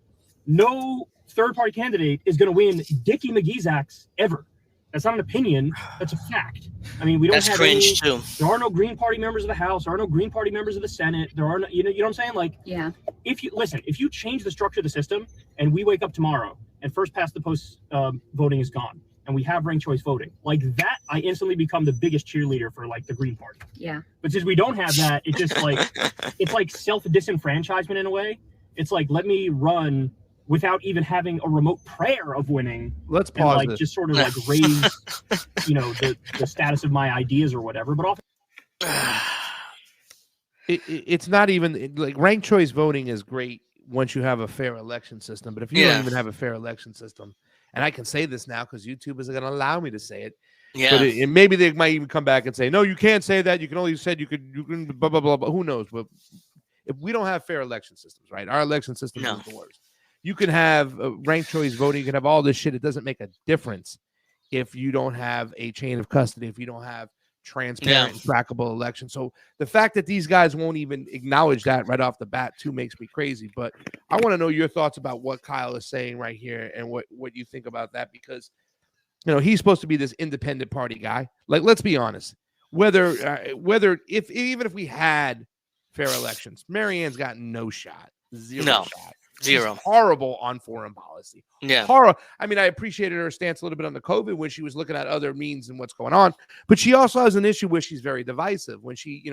No third party candidate is going to win Dickie McGee's axe ever. That's not an opinion. That's a fact. I mean, we don't have cringe too. There are no Green Party members of the House. There are no Green Party members of the Senate. There are no, you know what I'm saying? Like, yeah. If you change the structure of the system and we wake up tomorrow and first past the post voting is gone and we have ranked choice voting, like that, I instantly become the biggest cheerleader for like the Green Party. Yeah. But since we don't have that, it's just like, it's like self-disenfranchisement in a way. It's like, let me run without even having a remote prayer of winning. Let's pause and, like, just sort of like raise, the status of my ideas or whatever. But often it's not even like ranked choice voting is great once you have a fair election system. But if you don't even have a fair election system, and I can say this now because YouTube is going to allow me to say it. Yeah. But maybe they might even come back and say, no, you can't say that. You can only said you can blah, blah, blah, blah. Who knows? But if we don't have fair election systems, right? Our election system is the worst. You can have ranked choice voting. You can have all this shit. It doesn't make a difference if you don't have a chain of custody, if you don't have transparent and trackable elections. So the fact that these guys won't even acknowledge that right off the bat too makes me crazy. But I want to know your thoughts about what Kyle is saying right here and what you think about that, because he's supposed to be this independent party guy. Like, let's be honest, whether even if we had fair elections. Marianne's got no shot. Zero No. shot. Zero. She's horrible on foreign policy. Yeah. Horrible. I mean, I appreciated her stance a little bit on the COVID when she was looking at other means and what's going on, but she also has an issue where she's very divisive when she,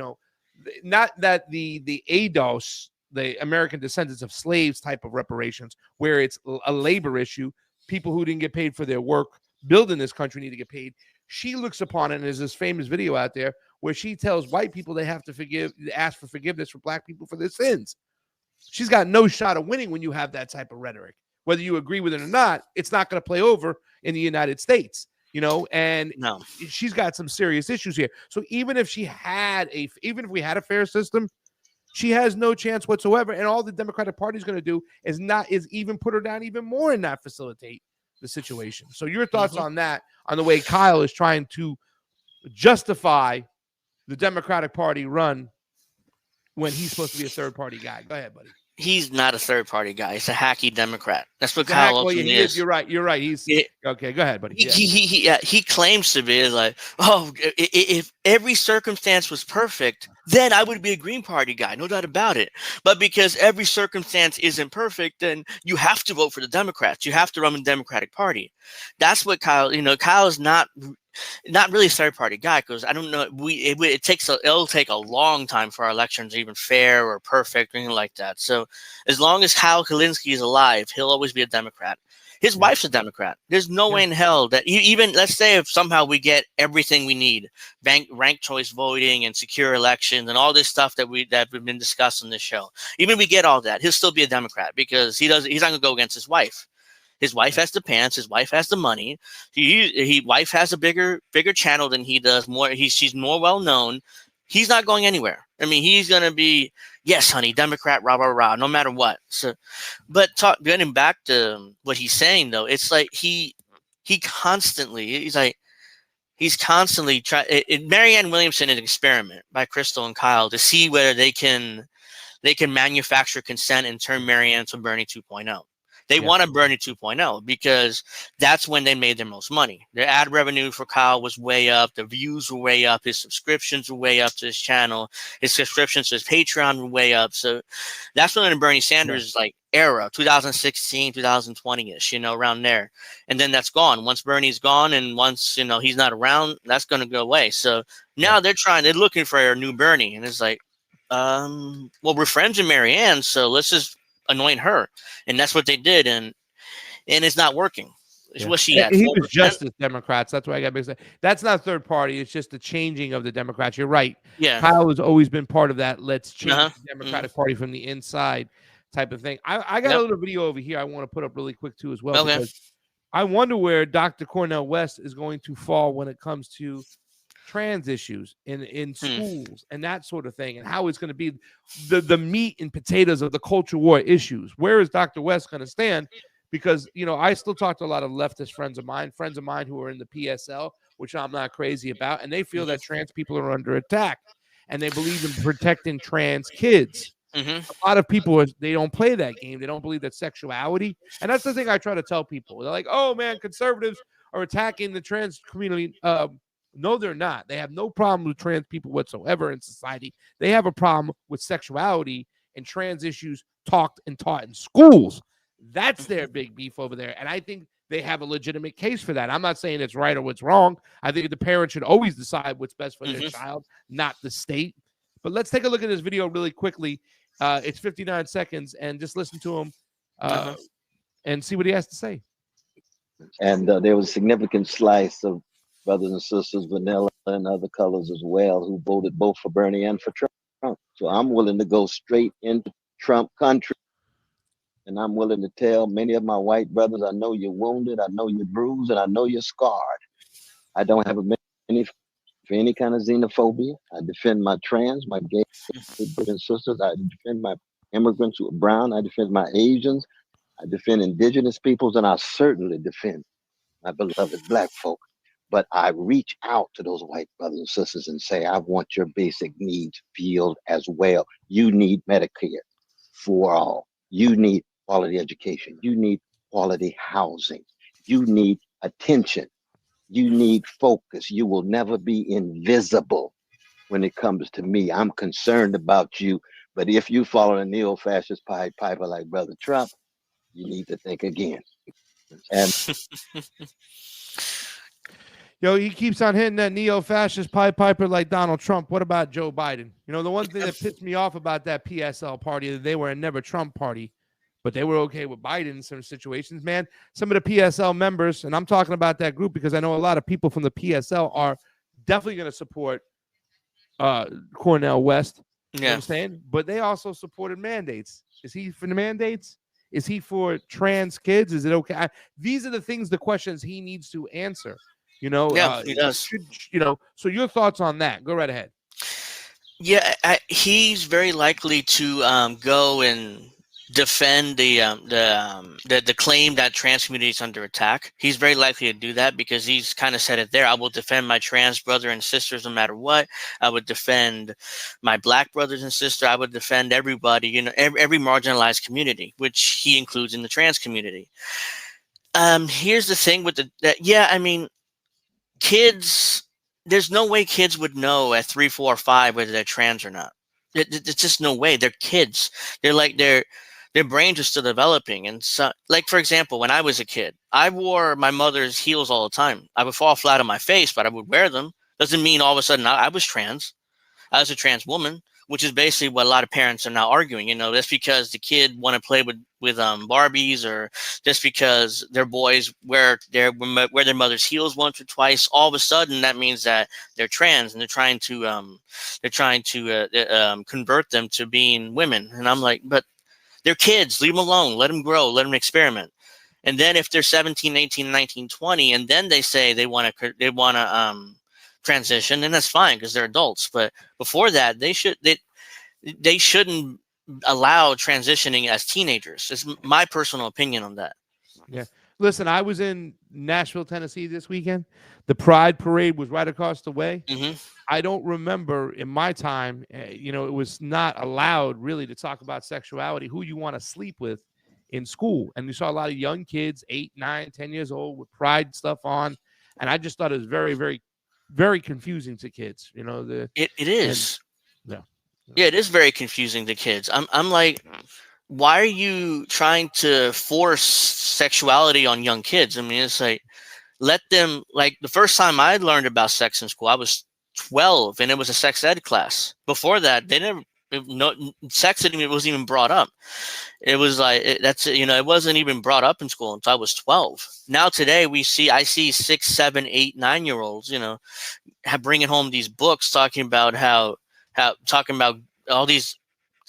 not that the ADOS, the American Descendants of Slaves type of reparations, where it's a labor issue, people who didn't get paid for their work building this country need to get paid. She looks upon it, and there's this famous video out there where she tells white people they have to ask for forgiveness for black people for their sins. She's got no shot of winning when you have that type of rhetoric. Whether you agree with it or not, it's not going to play over in the United States, and No. she's got some serious issues here. So even if we had a fair system, she has no chance whatsoever. And all the Democratic Party is going to do is even put her down even more and not facilitate the situation. So your thoughts on that, on the way Kyle is trying to justify the Democratic Party run when he's supposed to be a third-party guy. Go ahead, buddy. He's not a third-party guy. He's a hacky Democrat. That's what Kyle ultimately is. You're right. Okay. Go ahead, buddy. He claims to be like, if every circumstance was perfect, then I would be a Green Party guy, no doubt about it. But because every circumstance isn't perfect, then you have to vote for the Democrats. You have to run the Democratic Party. That's what Kyle. Kyle is not really a third party guy, because I don't know. It'll take a long time for our elections even fair or perfect or anything like that. So as long as Kyle Kalinske is alive, he'll always be a Democrat. His wife's a Democrat. There's no way in hell that even, let's say, if somehow we get everything we need, ranked choice voting and secure elections and all this stuff that we've been discussed on this show, even if we get all that, he'll still be a Democrat, because he's not going to go against his wife. His wife has the pants. His wife has the money. Wife has a bigger channel than he does. She's more well known. He's not going anywhere. I mean, he's gonna be, yes, honey, Democrat, rah rah rah, no matter what. So, but getting back to what he's saying though, it's like he's constantly trying. Marianne Williamson is an experiment by Krystal and Kyle to see whether they can manufacture consent and turn Marianne into Bernie 2.0. They want a Bernie 2.0 because that's when they made their most money. Their ad revenue for Kyle was way up. The views were way up. His subscriptions were way up to his channel. His subscriptions to his Patreon were way up. So that's when the Bernie Sanders era, 2016, 2020-ish, around there. And then that's gone. Once Bernie's gone and once, he's not around, that's going to go away. So now they're looking for a new Bernie. And it's like, well, we're friends with Marianne, so let's just anoint her. And that's what they did, and it's not working. It's what she had. He was just as Democrats. That's why I got big. That's not third party. It's just the changing of the Democrats. You're right. Yeah. Kyle has always been part of that. Let's change the Democratic Party from the inside type of thing. I got a little video over here I want to put up really quick too as well. Okay. Because I wonder where Dr. Cornel West is going to fall when it comes to trans issues in schools and that sort of thing, and how it's going to be the meat and potatoes of the culture war issues. Where is Dr. West going to stand? Because I still talk to a lot of leftist friends of mine who are in the PSL, which I'm not crazy about, and they feel that trans people are under attack, and they believe in protecting trans kids. A lot of people, they don't play that game. They don't believe that sexuality, and that's the thing I try to tell people. They're like, oh man, conservatives are attacking the trans community. No, they're not. They have no problem with trans people whatsoever in society. They have a problem with sexuality and trans issues talked and taught in schools. That's their big beef over there. And I think they have a legitimate case for that. I'm not saying it's right or what's wrong. I think the parent should always decide what's best for their child, not the state. But let's take a look at this video really quickly. It's 59 seconds, and just listen to him and see what he has to say. And there was a significant slice of brothers and sisters, vanilla and other colors as well, who voted both for Bernie and for Trump. So I'm willing to go straight into Trump country. And I'm willing to tell many of my white brothers, I know you're wounded, I know you're bruised, and I know you're scarred. I don't have any kind of xenophobia. I defend my trans, my gay brothers and sisters. I defend my immigrants who are brown. I defend my Asians. I defend indigenous peoples, and I certainly defend my beloved black folk. But I reach out to those white brothers and sisters and say, I want your basic needs filled as well. You need Medicare for all. You need quality education. You need quality housing. You need attention. You need focus. You will never be invisible. when it comes to me. I'm concerned about you. But if you follow a neo-fascist Pied Piper like Brother Trump, you need to think again. And Yo, he keeps on hitting that neo-fascist Pied Piper like Donald Trump. What about Joe Biden? You know, the one thing that pissed me off about that PSL party, that they were a never Trump party, but they were okay with Biden in some situations, man. Some of the PSL members, and I'm talking about that group because I know a lot of people from the PSL are definitely going to support Cornel West. You know what I'm saying? But they also supported mandates. Is he for the mandates? Is he for trans kids? Is it okay? These are the things, the questions he needs to answer. You know, he does. You know, so your thoughts on that? Go right ahead. Yeah, he's very likely to go and defend the claim that trans community is under attack. He's very likely to do that because he's kind of said it there. I will defend my trans brother and sisters no matter what. I would defend my black brothers and sisters. I would defend everybody, you know, every marginalized community, which he includes in the trans community. Here's the thing with I mean, kids, there's no way kids would know at 3, 4, 5 whether they're trans or not. It's just no way. They're kids. They're like their brains are still developing. And so, like, for example, when I was a kid, I wore my mother's heels all the time. I would fall flat on my face, but I would wear them. Doesn't mean all of a sudden I was trans. I was a trans woman, which is basically what a lot of parents are now arguing. You know, that's because the kid want to play with Barbies, or just because their boys wear their mother's heels once or twice. All of a sudden, that means that they're trans, and they're trying to convert them to being women. And I'm like, but they're kids. Leave them alone. Let them grow. Let them experiment. And then if they're 17, 18, 19, 20, and then they say they want to transition, then that's fine because they're adults. But before that, they shouldn't allow transitioning as teenagers. It's my personal opinion on that. Yeah. Listen, I was in Nashville, Tennessee this weekend. The Pride Parade was right across the way. Mm-hmm. I don't remember in my time, you know, it was not allowed really to talk about sexuality, who you want to sleep with in school. And we saw a lot of young kids, 8, 9, 10 years old with Pride stuff on. And I just thought it was very, very, very confusing to kids. You know, it is. Yeah, it is very confusing to kids. I'm like, why are you trying to force sexuality on young kids? I mean, it's like, let them, like, the first time I learned about sex in school, I was 12, and it was a sex ed class. Before that, they never, sex wasn't even brought up. It was like, it wasn't even brought up in school until I was 12. Now today I see 6, 7, 8, 9-year-olds, you know, bringing home these books talking about talking about all these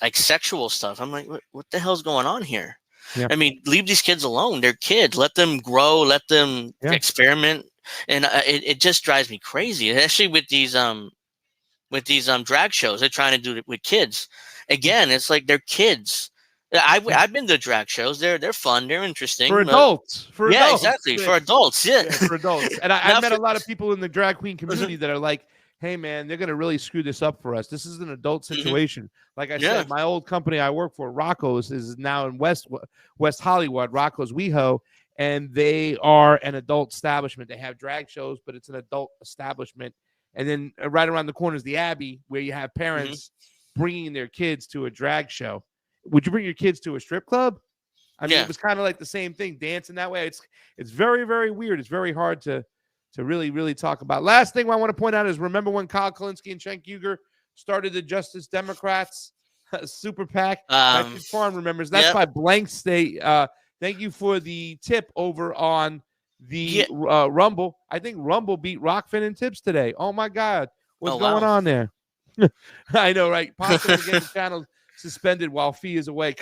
like sexual stuff. I'm like, what the hell's going on here? Yeah. I mean, leave these kids alone. They're kids. Let them grow. Let them experiment. And it just drives me crazy, especially with these drag shows. They're trying to do it with kids. Again, it's like they're kids. I've been to drag shows. They're fun. They're interesting. For adults. Adults. Exactly. For adults. Yeah, for adults. And I met a lot of people in the drag queen community that are like, hey, man, they're going to really screw this up for us. This is an adult situation. Like I said, my old company I work for, Rocco's, is now in West Hollywood, Rocco's WeHo, and they are an adult establishment. They have drag shows, but it's an adult establishment. And then right around the corner is the Abbey, where you have parents bringing their kids to a drag show. Would you bring your kids to a strip club? I mean, it was kind of like the same thing, dancing that way. It's very, very weird. It's very hard to really, really talk about. Last thing I want to point out is, remember when Kyle Kalinske and Cenk Uygur started the Justice Democrats super PAC? Farm remembers. That's by Blank State. Thank you for the tip over on the Rumble. I think Rumble beat Rokfin in tips today. Oh, my God. What's going on there? I know, right? Possibly getting the channel suspended while Fee is away.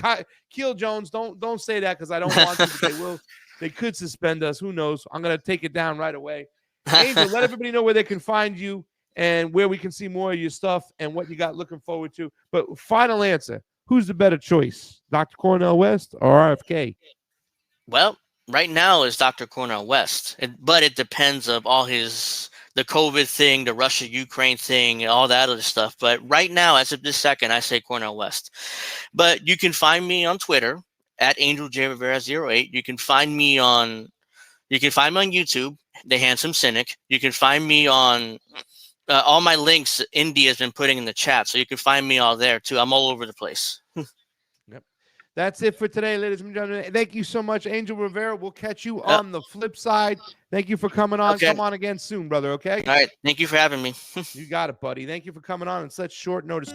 Keel Jones, don't say that, because I don't want to. They could suspend us. Who knows? I'm going to take it down right away. Angel, let everybody know where they can find you and where we can see more of your stuff and what you got looking forward to. But final answer, who's the better choice, Dr. Cornel West or RFK? Well, right now is Dr. Cornel West, but it depends of all the COVID thing, the Russia-Ukraine thing, all that other stuff. But right now, as of this second, I say Cornel West. But you can find me on Twitter at AngelJRivera08. You can find me on YouTube, The Handsome Cynic. You can find me on all my links Indy has been putting in the chat, so you can find me all there too. I'm all over the place. Yep. That's it for today, ladies and gentlemen. Thank you so much, Angel Rivera. We'll catch you on the flip side. Thank you for coming on. Okay. Come on again soon, brother, okay? All right. Thank you for having me. You got it, buddy. Thank you for coming on such short notice.